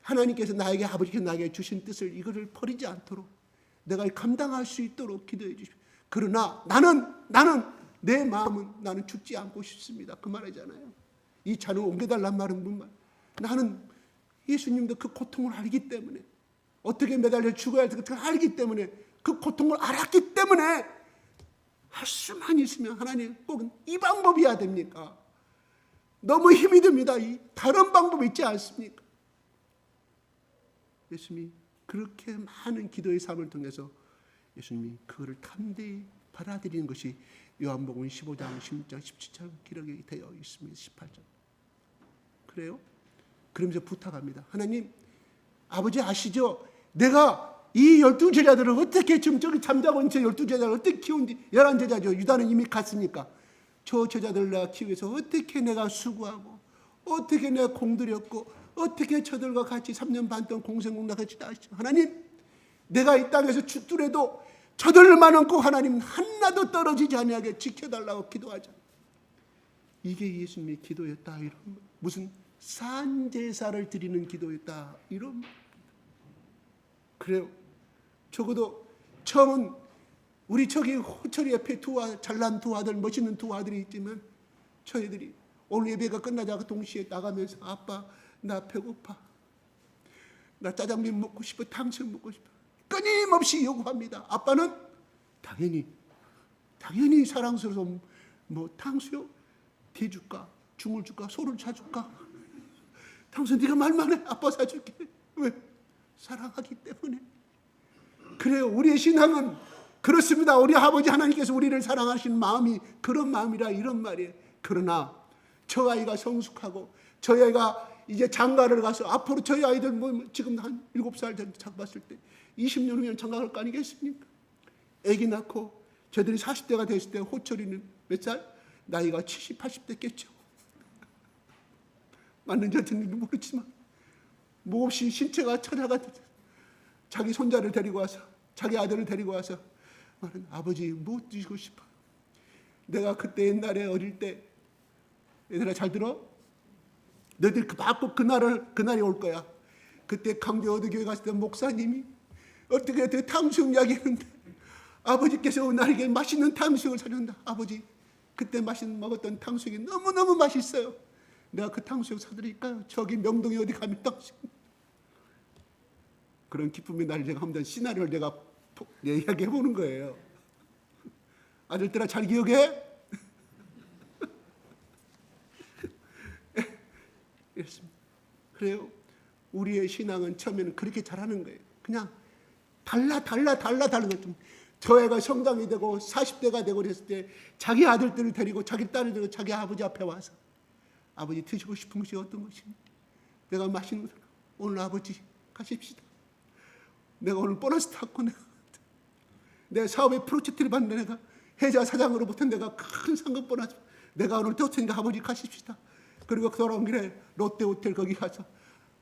하나님께서 나에게 아버지께서 나에게 주신 뜻을 이것을 버리지 않도록 내가 감당할 수 있도록 기도해 주십시오. 그러나 나는 내 마음은 나는 죽지 않고 싶습니다. 그 말이잖아요. 이 잔을 옮겨달란 말은 무슨 말? 나는 예수님도 그 고통을 알기 때문에 어떻게 매달려 죽어야 할지 알기 때문에 그 고통을 알았기 때문에 할 수만 있으면 하나님 꼭 이 방법이어야 됩니까? 너무 힘이 듭니다. 이 다른 방법이 있지 않습니까? 예수님이 그렇게 많은 기도의 삶을 통해서 예수님이 그거를 담대히 받아들이는 것이 요한복음 15장, 16장, 17장 기록이 되어 있습니다. 18장. 그래요? 그러면서 부탁합니다. 하나님, 아버지 아시죠? 내가 이 12제자들을 어떻게 지금 저기 잠자고 있는 저 12제자를 어떻게 키운지 11제자죠. 유다는 이미 갔으니까. 저 제자들을 내가 키우기 위해서 어떻게 내가 수고하고 어떻게 내가 공들였고 어떻게 저들과 같이 3년 반 동안 공생공락을 했다 하시죠. 하나님, 내가 이 땅에서 죽더라도 저들만은 꼭 하나님 하나도 떨어지지 아니하게 지켜달라고 기도하자. 이게 예수님의 기도였다. 이런 무슨 산제사를 드리는 기도였다. 이런 그래요. 적어도 처음은 우리 저기 호철이 옆에 잘난 두 아들, 멋있는 두 아들이 있지만 저희들이 오늘 예배가 끝나자고 동시에 나가면서 아빠 나 배고파. 나 짜장면 먹고 싶어. 탕수육 먹고 싶어. 끊임없이 요구합니다. 아빠는 당연히 사랑스러워서 뭐 탕수육 대줄까? 중을 줄까? 소를 사줄까? 탕수육 네가 말만 해. 아빠 사줄게. 왜? 사랑하기 때문에. 그래요. 우리의 신앙은 그렇습니다. 우리 아버지 하나님께서 우리를 사랑하시는 마음이 그런 마음이라 이런 말이에요. 그러나 저 아이가 성숙하고 저희 아이가 이제 장가를 가서 앞으로 저희 아이들 뭐 지금 한 7살 장 봤을 때 20년 후면 장가 갈 거 아니겠습니까? 아기 낳고 저들이 40대가 됐을 때 호철이는 몇 살? 나이가 70, 80대겠죠. 맞는지 안 듣는지 모르지만 몹시 신체가 천하가 자기 손자를 데리고 와서 자기 아들을 데리고 와서 말은 아버지 못 드시고 싶어. 내가 그때 옛날에 어릴 때 얘들아 잘 들어? 너희들 꼭 그날이 올 거야. 그때 강주 어디교회 갔을 때 목사님이 어떻게 탕수육 이야기했는데 아버지께서 나에게 맛있는 탕수육을 사준다. 아버지 그때 먹었던 탕수육이 너무너무 맛있어요. 내가 그 탕수육 사드릴까요? 저기 명동에 어디 가면 탕수육. 그런 기쁨의 날 제가 한번 시나리오를 제가 이야기해 보는 거예요. 아들들아 잘 기억해? 이랬습니다. 그래요. 우리의 신앙은 처음에는 그렇게 잘하는 거예요. 그냥 달라. 저 애가 성장이 되고 40대가 되고 그랬을 때 자기 아들들을 데리고 자기 딸을 데리고 자기 아버지 앞에 와서 아버지 드시고 싶은 것이 어떤 것입니까? 내가 맛있는 거 오늘 아버지 가십시다. 내가 오늘 보너스 탔고 내가 사업에 프로젝트를 받는데 내가 회사 사장으로부터 내가 큰 상금 보너스 내가 오늘 떴으니까 아버지 가십시다. 그리고 돌아온 길에 롯데호텔 거기 가서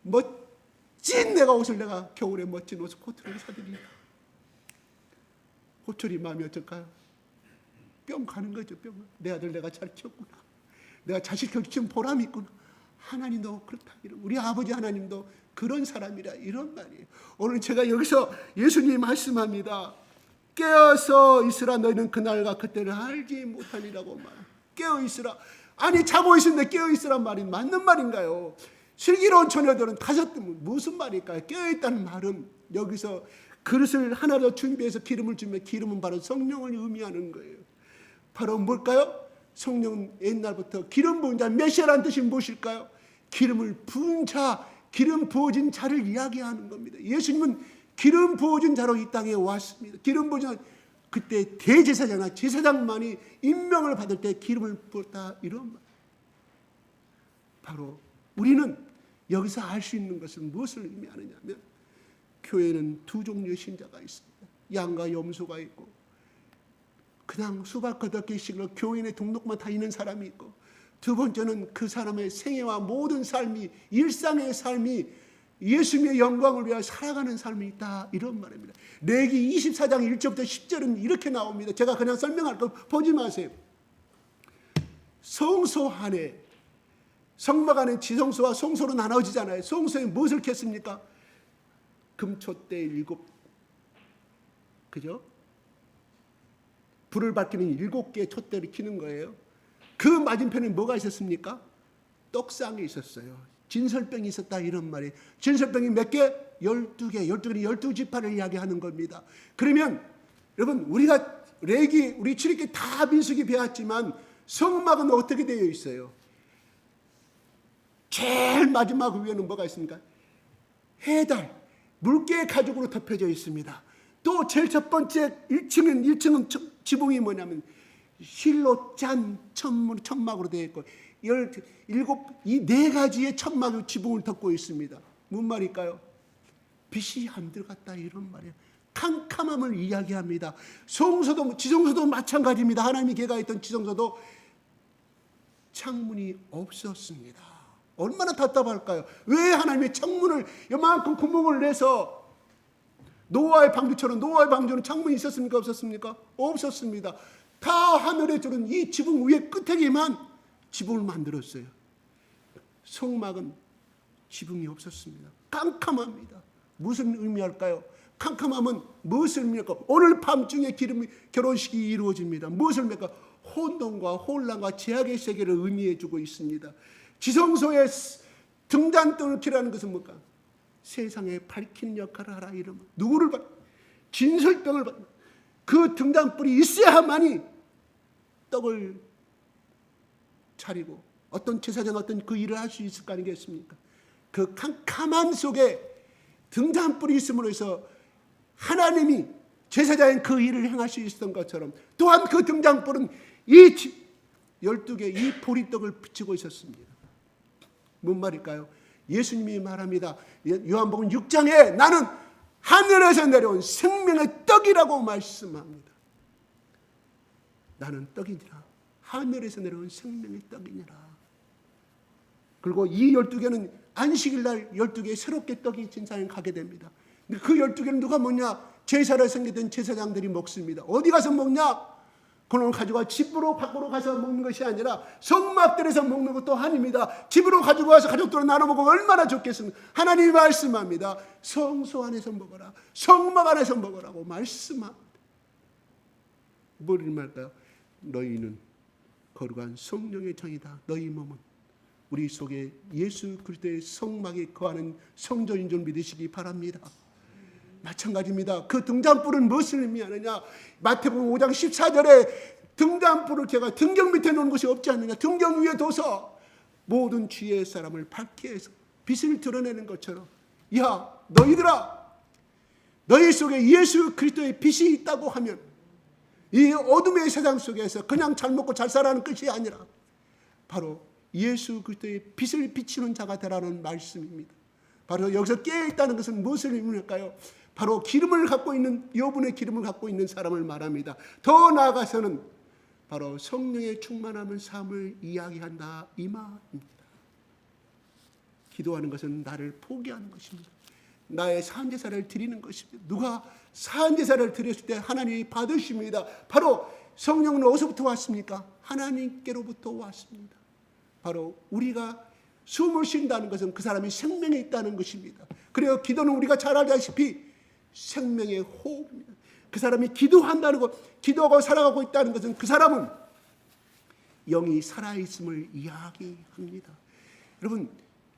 멋진 내가 옷을 내가 겨울에 멋진 옷 코트를 사드립니다. 호철이 마음이 어떨까요? 뿅 가는 거죠. 뿅. 내 아들 내가 잘 키웠구나. 내가 자식 키운 보람이 있구나. 하나님도 그렇다. 우리 아버지 하나님도 그런 사람이라 이런 말이에요. 오늘 제가 여기서 예수님 말씀합니다. 깨어서 있으라. 너희는 그날과 그때를 알지 못하리라고 말. 깨어 있으라. 아니 자고 있는데 깨어 있으란 말이 맞는 말인가요? 슬기로운 처녀들은 다셨으면 무슨 말일까요? 깨어 있다는 말은 여기서 그릇을 하나 더 준비해서 기름을 주면 기름은 바로 성령을 의미하는 거예요. 바로 뭘까요? 성령은 옛날부터 기름 부은 자, 메시아라는 뜻이 무엇일까요? 기름을 부은 자, 기름 부어진 자를 이야기하는 겁니다. 예수님은 기름 부어진 자로 이 땅에 왔습니다. 기름 부어진 자, 그때 대제사장이나 제사장만이 임명을 받을 때 기름을 부었다 이런 말. 바로 우리는 여기서 알 수 있는 것은 무엇을 의미하느냐면 교회는 두 종류의 신자가 있습니다. 양과 염소가 있고 그냥 수박 거덕기식으로 교인의 등록만 다니는 사람이 있고, 두 번째는 그 사람의 생애와 모든 삶이, 일상의 삶이 예수님의 영광을 위하여 살아가는 삶이 있다, 이런 말입니다. 레기 24장 1절부터 10절은 이렇게 나옵니다. 제가 그냥 설명할 거 보지 마세요. 성소 안에, 성막 안에 지성소와 성소로 나눠지잖아요. 성소에 무엇을 켰습니까? 금촛대 7, 그죠? 불을 밝히는 7개의 촛대를 켜는 거예요. 그 맞은편에 뭐가 있었습니까? 떡상이 있었어요. 진설병이 있었다, 이런 말이에요. 진설병이 몇 개? 12개. 12개는 12지파를 이야기하는 겁니다. 그러면 여러분, 우리가 레기, 우리 출애굽기 다 민수기 배웠지만 성막은 어떻게 되어 있어요? 제일 마지막 위에는 뭐가 있습니까? 해달, 물개 가죽으로 덮여져 있습니다. 또 제일 첫 번째 1층은 지붕이 뭐냐면 실로 짠 천막으로 되어 있고, 17, 이 4가지의 천막의 지붕을 덮고 있습니다. 무슨 말일까요? 빛이 안 들어갔다, 이런 말이에요. 캄캄함을 이야기합니다. 성소도, 지성소도 마찬가지입니다. 하나님이 개가 있던 지성소도 창문이 없었습니다. 얼마나 답답할까요? 왜 하나님의 창문을 요만큼 구멍을 내서, 노아의 방주처럼, 노아의 방주는 창문이 있었습니까? 없었습니까? 없었습니다. 다 하늘에 주는 이 지붕 위에 끝에만 지붕을 만들었어요. 성막은 지붕이 없었습니다. 깜깜합니다. 무슨 의미할까요? 캄캄함은 무엇을 의미할까? 오늘 밤중에 결혼식이 이루어집니다. 무엇을 의미할까? 혼돈과 혼란과 제약의 세계를 의미해 주고 있습니다. 지성소의 등잔등을 켜라는 것은 뭘까? 세상에 밝히는 역할을 하라, 이러면 누구를 봐? 진설병을 봐. 그 등잔불이 있어야만이 떡을 차리고 어떤 제사장 어떤 그 일을 할 수 있을 거 아니겠습니까? 그 캄캄함 속에 등잔불이 있음으로 해서 하나님이 제사장인 그 일을 행할 수 있었던 것처럼, 또한 그 등잔불은 이 12개 이 보리떡을 비추고 있었습니다. 뭔 말일까요? 예수님이 말합니다. 요한복음 6장에 나는 하늘에서 내려온 생명의 떡이라고 말씀합니다. 나는 떡이니라. 하늘에서 내려온 생명의 떡이니라. 그리고 이 12개는 안식일날 12개의 새롭게 떡이 진상에 가게 됩니다. 근데 그 12개는 누가 먹냐? 제사를 섬기던 제사장들이 먹습니다. 어디 가서 먹냐? 그걸 가져가 집으로 밖으로 가서 먹는 것이 아니라 성막들에서 먹는 것도 아닙니다. 집으로 가지고 와서 가족들로 나눠 먹으면 얼마나 좋겠습니까? 하나님이 말씀합니다. 성소 안에서 먹어라, 성막 안에서 먹으라고 말씀합니다. 뭐를 말할까요? 너희는 거룩한 성령의 정이다. 너희 몸은 우리 속에 예수 그리스도의 성막이 거하는 성전인 줄 믿으시기 바랍니다. 마찬가지입니다. 그 등잔불은 무엇을 의미하느냐? 마태복음 5장 14절에 등잔불을 제가 등경 밑에 놓은 것이 없지 않느냐? 등경 위에 둬서 모든 주의 사람을 밝게 해서 빛을 드러내는 것처럼, 야 너희들아, 너희 속에 예수 그리스도의 빛이 있다고 하면 이 어둠의 세상 속에서 그냥 잘 먹고 잘 살아는 것이 아니라 바로 예수 그리스도의 빛을 비치는 자가 되라는 말씀입니다. 바로 여기서 깨어있다는 것은 무엇을 의미할까요? 바로 기름을 갖고 있는, 여분의 기름을 갖고 있는 사람을 말합니다. 더 나아가서는 바로 성령의 충만함을 삶을 이야기한다, 이 말입니다. 기도하는 것은 나를 포기하는 것입니다. 나의 산제사를 드리는 것입니다. 누가 산제사를 드렸을 때 하나님이 받으십니다. 바로 성령은 어디서부터 왔습니까? 하나님께로부터 왔습니다. 바로 우리가 숨을 쉰다는 것은 그 사람이 생명에 있다는 것입니다. 그래요. 기도는 우리가 잘 알다시피 생명의 호흡입니다. 그 사람이 기도한다는 것, 기도하고 살아가고 있다는 것은 그 사람은 영이 살아있음을 이야기합니다. 여러분,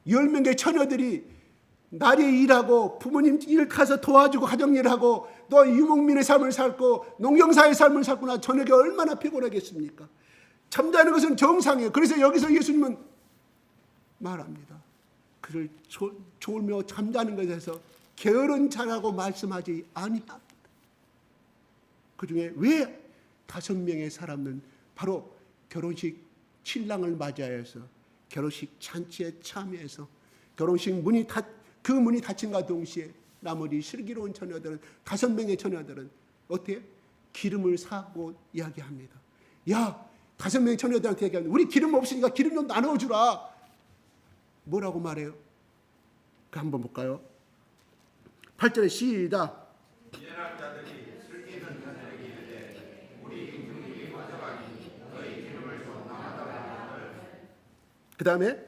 10명의 처녀들이 날이 일하고 부모님 일 가서 도와주고 가정일을 하고 또 유목민의 삶을 살고 농경사의 삶을 살거나 저녁에 얼마나 피곤하겠습니까? 잠자는 것은 정상이에요. 그래서 여기서 예수님은 말합니다. 그를 졸며 잠자는 것에서 게으른 자라고 말씀하지 아니합니다. 그중에 왜 5명의 사람은 바로 결혼식 신랑을 맞이하여서 결혼식 잔치에 참여해서 결혼식 문이 그 문이 닫힌과 동시에 나머지 슬기로운 처녀들은 5명의 처녀들은 어떻게 기름을 사고 이야기합니다. 야, 5명의 처녀들한테 얘기합니다. 우리 기름 없으니까 기름 좀 나눠주라. 뭐라고 말해요? 그 한번 볼까요? 8절에 시작. 그 다음에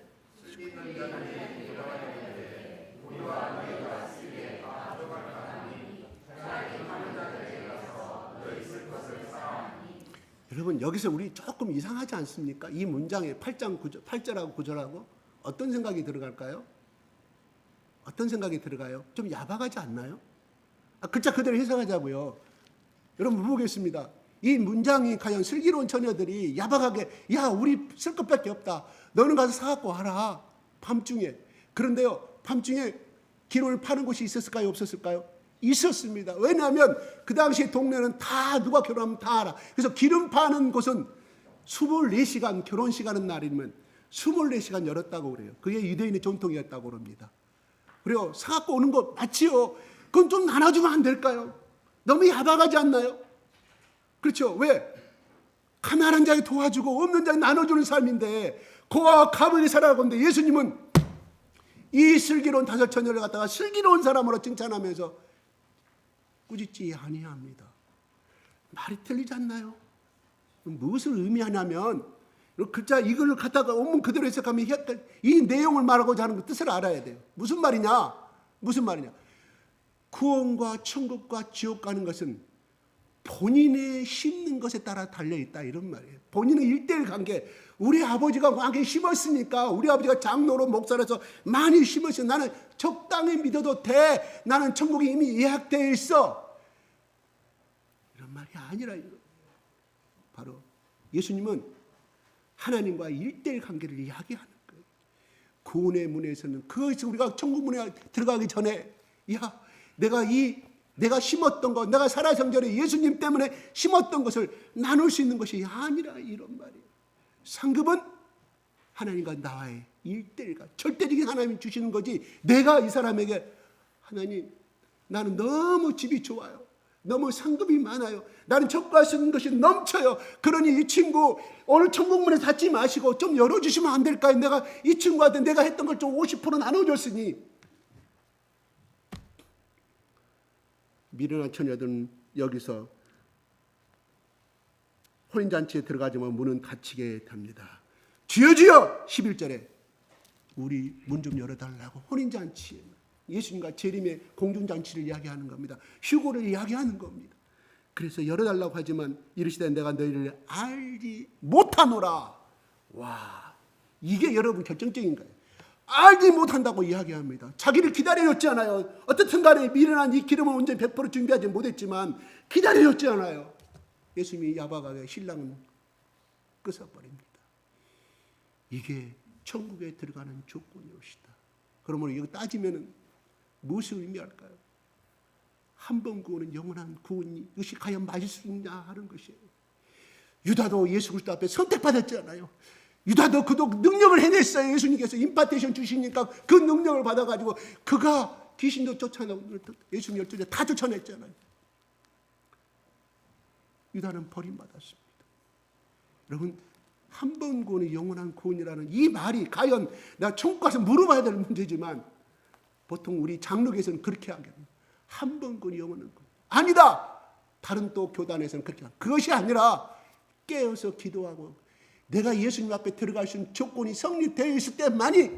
여러분 여기서 우리 조금 이상하지 않습니까? 이 문장에 8절하고 9절하고 어떤 생각이 들어갈까요? 어떤 생각이 들어가요? 좀 야박하지 않나요? 글자 그대로 해석하자고요. 여러분 보겠습니다. 이 문장이 과연 슬기로운 처녀들이 야박하게 야 우리 쓸 것밖에 없다. 너는 가서 사갖고 와라. 밤중에. 그런데요. 밤중에 기름을 파는 곳이 있었을까요? 없었을까요? 있었습니다. 왜냐하면 그 당시 동네는 다 누가 결혼하면 다 알아. 그래서 기름 파는 곳은 24시간 결혼식 하는 날이면 24시간 열었다고 그래요. 그게 유대인의 전통이었다고 그럽니다. 그래요. 사갖고 오는 거 맞지요? 그건 좀 나눠주면 안 될까요? 너무 야박하지 않나요? 그렇죠. 왜? 가난한 자에 도와주고 없는 자에 나눠주는 삶인데 고아와 가문이 살아가는데 예수님은 이 슬기로운 5 처녀를 갖다가 슬기로운 사람으로 칭찬하면서 꾸짖지 아니합니다. 말이 틀리지 않나요? 무엇을 의미하냐면 글자 이걸 갖다가 원문 그대로 해석하면 이 내용을 말하고자 하는 뜻을 알아야 돼요. 무슨 말이냐? 무슨 말이냐? 구원과 천국과 지옥 가는 것은 본인의 심는 것에 따라 달려있다 이런 말이에요. 본인의 1:1 관계. 우리 아버지가 많이 심었으니까 우리 아버지가 장로로 목사로서 많이 심었으니 나는 적당히 믿어도 돼. 나는 천국이 이미 예약되어 있어. 이런 말이 아니라 바로 예수님은 하나님과 1:1 관계를 이야기하는 거예요. 구원의 문에서는 그것이 우리가 천국 문에 들어가기 전에 야 내가 심었던 것, 내가 살아생전에 예수님 때문에 심었던 것을 나눌 수 있는 것이 아니라 이런 말이에요. 상급은 하나님과 나와의 1:1과 절대적인 하나님이 주시는 거지 내가 이 사람에게 하나님 나는 너무 집이 좋아요. 너무 상급이 많아요. 나는 적과할 수 있는 것이 넘쳐요. 그러니 이 친구 오늘 천국문에 닫지 마시고 좀 열어주시면 안 될까요? 내가 이 친구한테 내가 했던 걸 좀 50% 나눠줬으니. 미련한 처녀들은 여기서 혼인잔치에 들어가지만 문은 닫히게 됩니다. 주여 주여 11절에 우리 문 좀 열어달라고 혼인잔치에 예수님과 재림의 공중잔치를 이야기하는 겁니다. 휴고를 이야기하는 겁니다. 그래서 열어달라고 하지만 이르시되 내가 너희를 알지 못하노라. 와, 이게 여러분 결정적인 거예요. 알지 못한다고 이야기합니다. 자기를 기다려줬지 않아요. 어떻든 간에 미련한 이 기름을 온전히 100% 준비하지 못했지만 기다려줬지 않아요. 예수님이 야박하게 신랑은 끄서버립니다. 이게 천국에 들어가는 조건이옵시다. 그러므로 이거 따지면 무엇을 의미할까요? 한 번 구원은 영원한 구원이 이것이 과연 맞을 수 있냐 하는 것이에요. 유다도 예수 그리스도 앞에 선택받았잖아요. 유다도 그도 능력을 해냈어요. 예수님께서 임파테이션 주시니까 그 능력을 받아가지고 그가 귀신도 쫓아내고 예수님 12제 다 쫓아냈잖아요. 유다는 버림받았습니다. 여러분 한 번 구원이 영원한 구원이라는 이 말이 과연 내가 천국 가서 물어봐야 될 문제지만 보통 우리 장로교에서는 그렇게 하겠습니다. 한 번 구원이 영원한 구원. 아니다. 다른 또 교단에서는 그렇게 합니다. 그것이 아니라 깨어서 기도하고 내가 예수님 앞에 들어갈 수 있는 조건이 성립되어 있을 때만이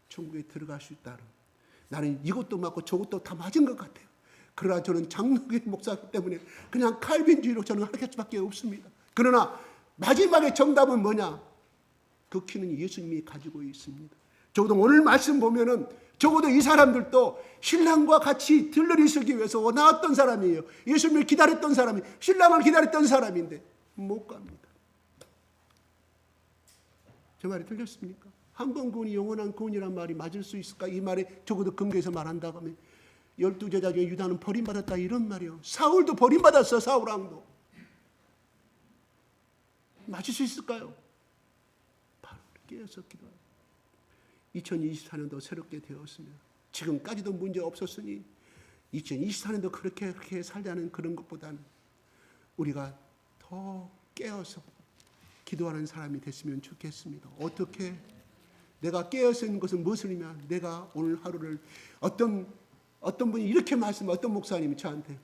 천국에 들어갈 수 있다. 나는 이것도 맞고 저것도 다 맞은 것 같아요. 그러나 저는 장로교회 목사이기 때문에 그냥 칼빈주의로 저는 하는 수밖에 없습니다. 그러나 마지막에 정답은 뭐냐? 그 키는 예수님이 가지고 있습니다. 적어도 오늘 말씀 보면은 적어도 이 사람들도 신랑과 같이 들러리 서기 위해서 나왔던 사람이에요. 예수님을 기다렸던 사람이 신랑을 기다렸던 사람인데 못 갑니다. 제 말이 틀렸습니까? 한 번 구원이 영원한 구원이란 말이 맞을 수 있을까? 이 말에 적어도 근거에서 말한다고 하면 12제자 중에 유다는 버림받았다 이런 말이에요. 사울도 버림받았어. 사울왕도. 맞을 수 있을까요? 바로 깨어서 기도하라. 2024년도 새롭게 되었으면 지금까지도 문제 없었으니 2024년도 그렇게 살자는 그런 것보다는 우리가 더 깨어서 기도하는 사람이 됐으면 좋겠습니다. 어떻게? 내가 깨어서 있는 것은 무엇을 의미하면 내가 오늘 하루를 어떤 분이 이렇게 어떤 목사님이 저한테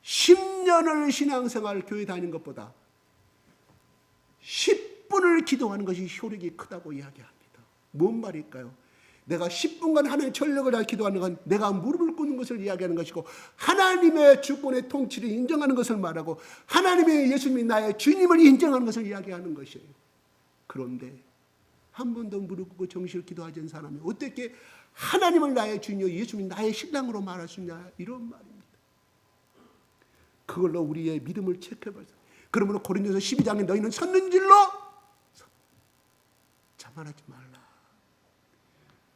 10년을 신앙생활 교회 다니는 것보다 10분을 기도하는 것이 효력이 크다고 이야기합니다. 뭔 말일까요? 내가 10분간 하나님의 전력을 다해 기도하는 건 내가 무릎을 꿇는 것을 이야기하는 것이고 하나님의 주권의 통치를 인정하는 것을 말하고 하나님의 예수님이 나의 주님을 인정하는 것을 이야기하는 것이에요. 그런데 한 번도 무릎 꿇고 정식으로 기도하지 않은 사람이 어떻게 하나님을 나의 주인이요 예수님이 나의 신랑으로 말할 수 있냐 이런 말입니다. 그걸로 우리의 믿음을 체크해봐서 그러므로 고린도서 12장에 너희는 섰는 줄로 자만하지 말라.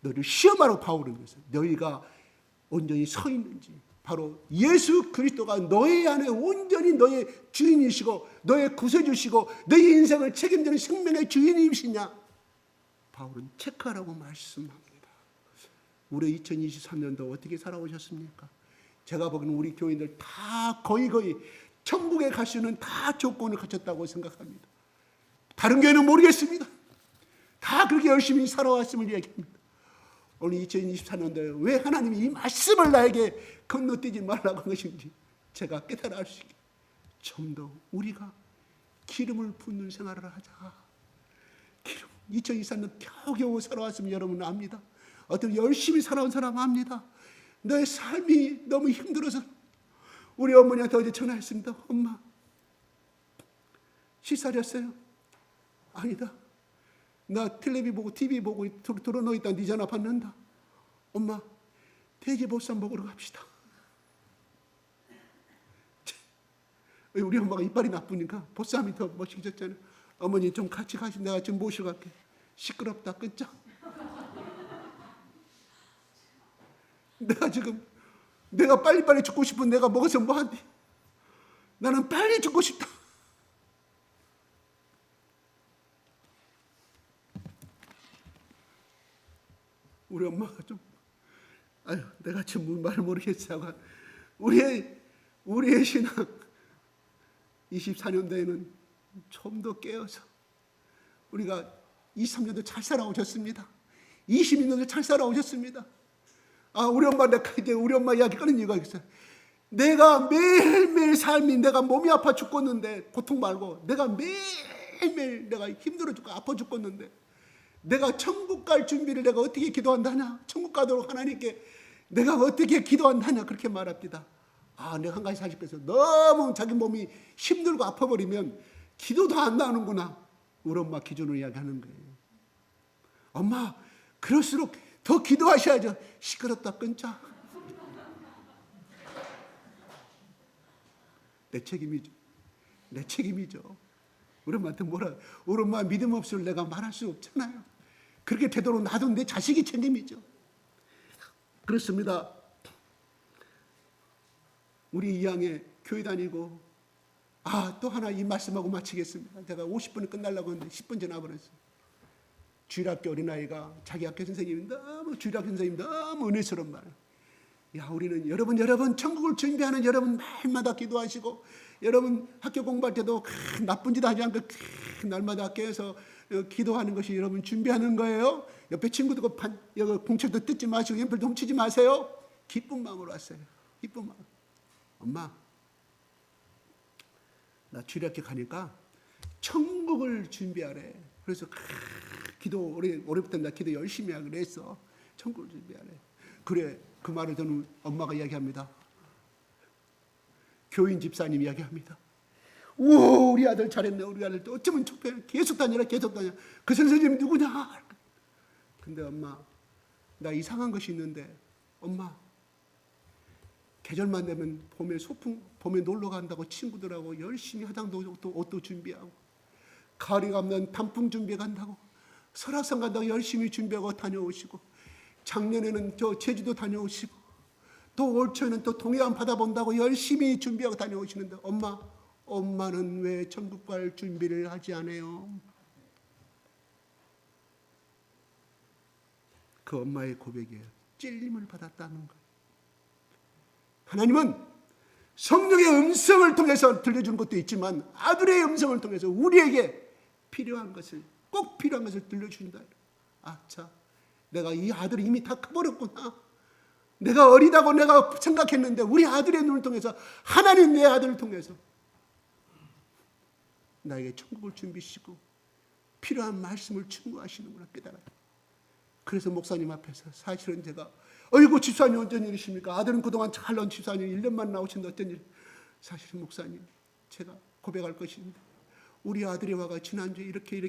너를 시험하러 바울은 그랬어요. 너희가 온전히 서 있는지 바로 예수 그리스도가 너희 안에 온전히 너의 주인이시고 너의 구세주시고 너의 인생을 책임지는 생명의 주인이시냐 바울은 체크하라고 말씀합니다. 우리 2023년도 어떻게 살아오셨습니까? 제가 보기에는 우리 교인들 다 거의 천국에 갈 수 있는 다 조건을 갖췄다고 생각합니다. 다른 교회는 모르겠습니다. 다 그렇게 열심히 살아왔음을 얘기합니다. 오늘 2024년도에 왜 하나님이 이 말씀을 나에게 건너뛰지 말라고 한 것인지 제가 깨달아 알 수 있게 좀 더 우리가 기름을 붓는 생활을 하자. 2024년 겨우겨우 살아왔으면 여러분은 압니다. 어떤 열심히 살아온 사람 압니다. 너의 삶이 너무 힘들어서 우리 어머니한테 어제 전화했습니다. 엄마 시살이었어요? 아니다. 나 텔레비 보고 TV 보고 들어놓여 있다 네 전화 받는다. 엄마 돼지 보쌈 먹으러 갑시다. 우리 엄마가 이빨이 나쁘니까 보쌈이 더 멋있겠잖아요. 어머니 좀 같이 가시. 내가 좀 모시고 갈게. 시끄럽다 끊자. 내가 빨리빨리 죽고 싶은 내가 먹어서 뭐한디. 나는 빨리 죽고 싶다. 우리 엄마가 좀 내가 지금 말을 모르겠어. 우리의 신앙 24년도에는 좀 더 깨어서 우리가 23년도 잘 살아오셨습니다. 22년도 잘 살아오셨습니다. 우리 엄마 내가 이제 우리 엄마 이야기 꺼낸 이유가 있어요. 내가 매일매일 삶이 내가 몸이 아파 죽겠는데 고통 말고 내가 매일매일 내가 힘들어 죽고 아파 죽겠는데 내가 천국 갈 준비를 내가 어떻게 기도한다냐? 천국 가도록 하나님께 내가 어떻게 기도한다냐? 그렇게 말합니다. 내가 한 가지 사실께서 너무 자기 몸이 힘들고 아파버리면 기도도 안 나오는구나. 우리 엄마 기준으로 이야기하는 거예요. 엄마 그럴수록 더 기도하셔야죠. 시끄럽다 끊자. 내 책임이죠. 우리 엄마한테 우리 엄마 믿음 없을 내가 말할 수 없잖아요. 그렇게 되도록 놔둔 내 자식이 책임이죠. 그렇습니다. 우리 이양에 교회 다니고 또 하나 이 말씀하고 마치겠습니다. 제가 50분이 끝나려고 했는데 10분 지나버렸어요. 주일학교 어린아이가 자기 학교 선생님이 주일학교 선생님 너무 은혜스러운 말. 우리는 여러분 천국을 준비하는 여러분 날마다 기도하시고 여러분 학교 공부할 때도 나쁜 짓 하지 않고 날마다 깨어서 기도하는 것이 여러분 준비하는 거예요. 옆에 친구도 공책도 뜯지 마시고 연필도 훔치지 마세요. 기쁜 마음으로 왔어요. 기쁜 마음. 엄마 나 주일학교 가니까 천국을 준비하래. 그래서 기도 올해부터 나 기도 열심히 하기로 했어. 천국을 준비하래. 그래 그 말을 저는 엄마가 이야기합니다. 교인 집사님 이야기합니다. 우와 우리 아들 잘했네. 우리 아들 또 어쩌면 촉배 계속 다녀라. 그 선생님 누구냐. 근데 엄마 나 이상한 것이 있는데 엄마 계절만 되면 봄에 놀러 간다고 친구들하고 열심히 화장도 옷도 준비하고 가을이 가면 단풍 준비해 간다고 설악산 간다고 열심히 준비하고 다녀오시고 작년에는 제주도 다녀오시고 또 올 초에는 또 동해안 바다 본다고 열심히 준비하고 다녀오시는데 엄마는 왜 천국 갈 준비를 하지 않아요? 그 엄마의 고백이에요. 찔림을 받았다는 거예요. 하나님은 성령의 음성을 통해서 들려주는 것도 있지만 아들의 음성을 통해서 우리에게 필요한 것을, 꼭 필요한 것을 들려준다. 자, 내가 이 아들이 이미 다 커버렸구나. 내가 어리다고 내가 생각했는데 우리 아들의 눈을 통해서, 하나님 내 아들을 통해서 나에게 천국을 준비시고 필요한 말씀을 충고하시는구나 깨달아요. 그래서 목사님 앞에서 사실은 제가 어이구 집사님 어쩐 일이십니까? 아들은 그동안 잘 나온 집사님 1년만 나오신데 어쩐 일? 사실은 목사님 제가 고백할 것인데 우리 아들이 와가 지난주에 이렇게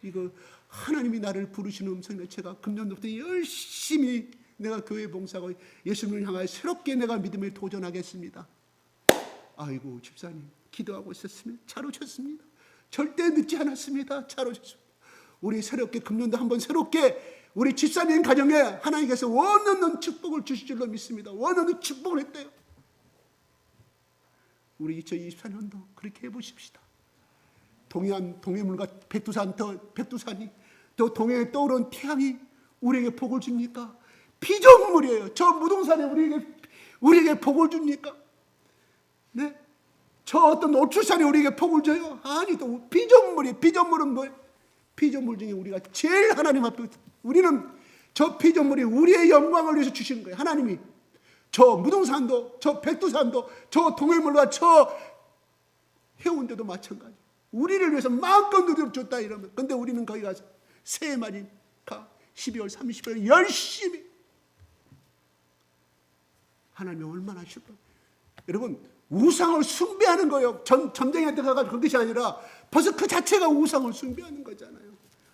이거 하나님이 나를 부르시는 음성에 제가 금년부터 열심히 내가 교회 봉사하고 예수님을 향하여 새롭게 내가 믿음에 도전하겠습니다. 아이고 집사님 기도하고 있었으면 잘 오셨습니다. 절대 늦지 않았습니다. 잘 오셨습니다. 우리 새롭게 금년도 한번 새롭게 우리 집사님 가정에 하나님께서 원하는 축복을 주실 줄로 믿습니다. 원하는 축복을 했대요. 우리 2024년도 그렇게 해보십시다. 동해물과 백두산이 또 동해에 떠오른 태양이 우리에게 복을 줍니까? 피조물이에요. 저 무등산에 우리에게 복을 줍니까? 네? 저 어떤 노출산이 우리에게 복을 줘요? 아니, 또 피조물이에요. 피조물은 뭐예요? 피조물 중에 우리가 제일 하나님 앞에, 우리는 저 피조물이 우리의 영광을 위해서 주신 거예요. 하나님이 저 무등산도, 저 백두산도, 저 동해물과 저 해운대도 마찬가지. 우리를 위해서 마음껏 누리를 줬다 이러면. 근데 우리는 거기 가서 새 마리가 12월 30일 열심히 하나님이 얼마나 싫어. 여러분 우상을 숭배하는 거예요. 전쟁에 들어가서 그것이 아니라 벌써 그 자체가 우상을 숭배하는 거잖아요.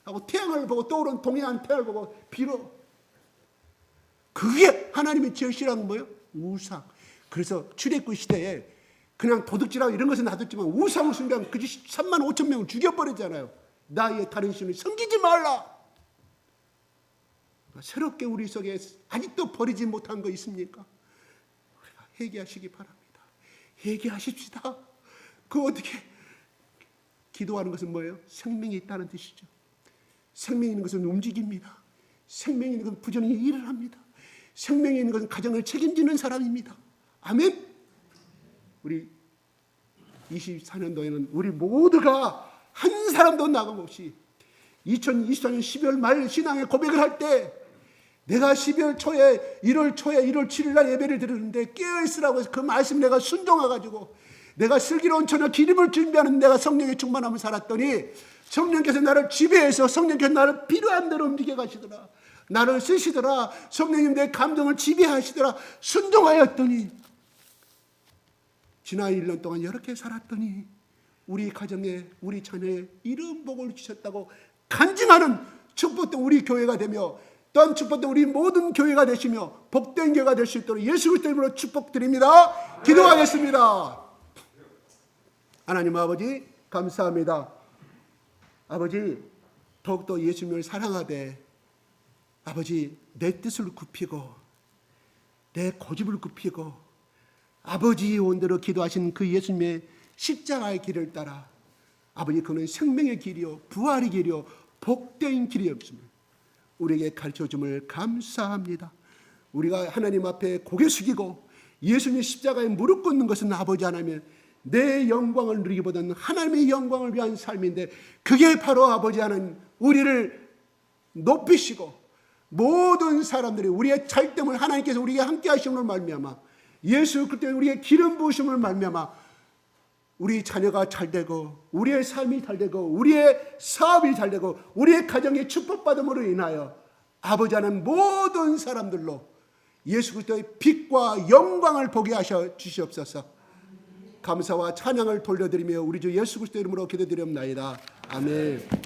하고 태양을 보고 떠오른 동해안 태양을 보고 빌어. 그게 하나님의 제일 싫어하는 거예요. 우상. 그래서 출애굽 시대에 그냥 도둑질하고 이런 것은 놔뒀지만 우상을 숭배하면 그 3만 5천 명을 죽여버렸잖아요. 나의 다른 신을 섬기지 말라. 새롭게 우리 속에 아직도 버리지 못한 거 있습니까? 우리가 회개하시기 바랍니다. 회개하십시다. 그 어떻게 기도하는 것은 뭐예요? 생명이 있다는 뜻이죠. 생명이 있는 것은 움직입니다. 생명이 있는 것은 부지런히 일을 합니다. 생명이 있는 것은 가정을 책임지는 사람입니다. 아멘. 우리 24년도에는 우리 모두가 한 사람도 나감없이 2024년 12월 말 신앙의 고백을 할 때 내가 12월 초에 1월 7일 날 예배를 드리는데 깨어있으라고 해서 그 말씀 내가 순종해가지고 내가 슬기로운 처녀 기름을 준비하는 내가 성령의 충만함을 살았더니 성령께서 나를 지배해서 성령께서 나를 필요한 대로 움직여 가시더라. 나를 쓰시더라. 성령님 내 감정을 지배하시더라. 순종하였더니 지난 1년 동안 이렇게 살았더니 우리 가정에 우리 자녀에 이런 복을 주셨다고 간증하는 축복도 우리 교회가 되며 또한 축복도 우리 모든 교회가 되시며 복된 교회가 될 수 있도록 예수 그리스도 이름으로 축복드립니다. 기도하겠습니다. 하나님 아버지 감사합니다. 아버지 더욱더 예수님을 사랑하되 아버지 내 뜻을 굽히고 내 고집을 굽히고 아버지의 원대로 기도하신 그 예수님의 십자가의 길을 따라 아버지 그는 생명의 길이요 부활의 길이요 복된 길이었음을 우리에게 가르쳐줌을 감사합니다. 우리가 하나님 앞에 고개 숙이고 예수님의 십자가에 무릎 꿇는 것은 아버지 하나님 내 영광을 누리기보다는 하나님의 영광을 위한 삶인데 그게 바로 아버지 하나님 우리를 높이시고 모든 사람들이 우리의 잘됨을 하나님께서 우리에게 함께 하심을 말미암아 예수 그리스도의 우리의 기름 부으심을 말미암아 우리 자녀가 잘되고 우리의 삶이 잘되고 우리의 사업이 잘되고 우리의 가정이 축복받음으로 인하여 아버지 하나님 모든 사람들로 예수 그리스도의 빛과 영광을 보게 하셔 주시옵소서. 감사와 찬양을 돌려드리며 우리 주 예수 그리스도 이름으로 기도드리옵나이다. 아멘.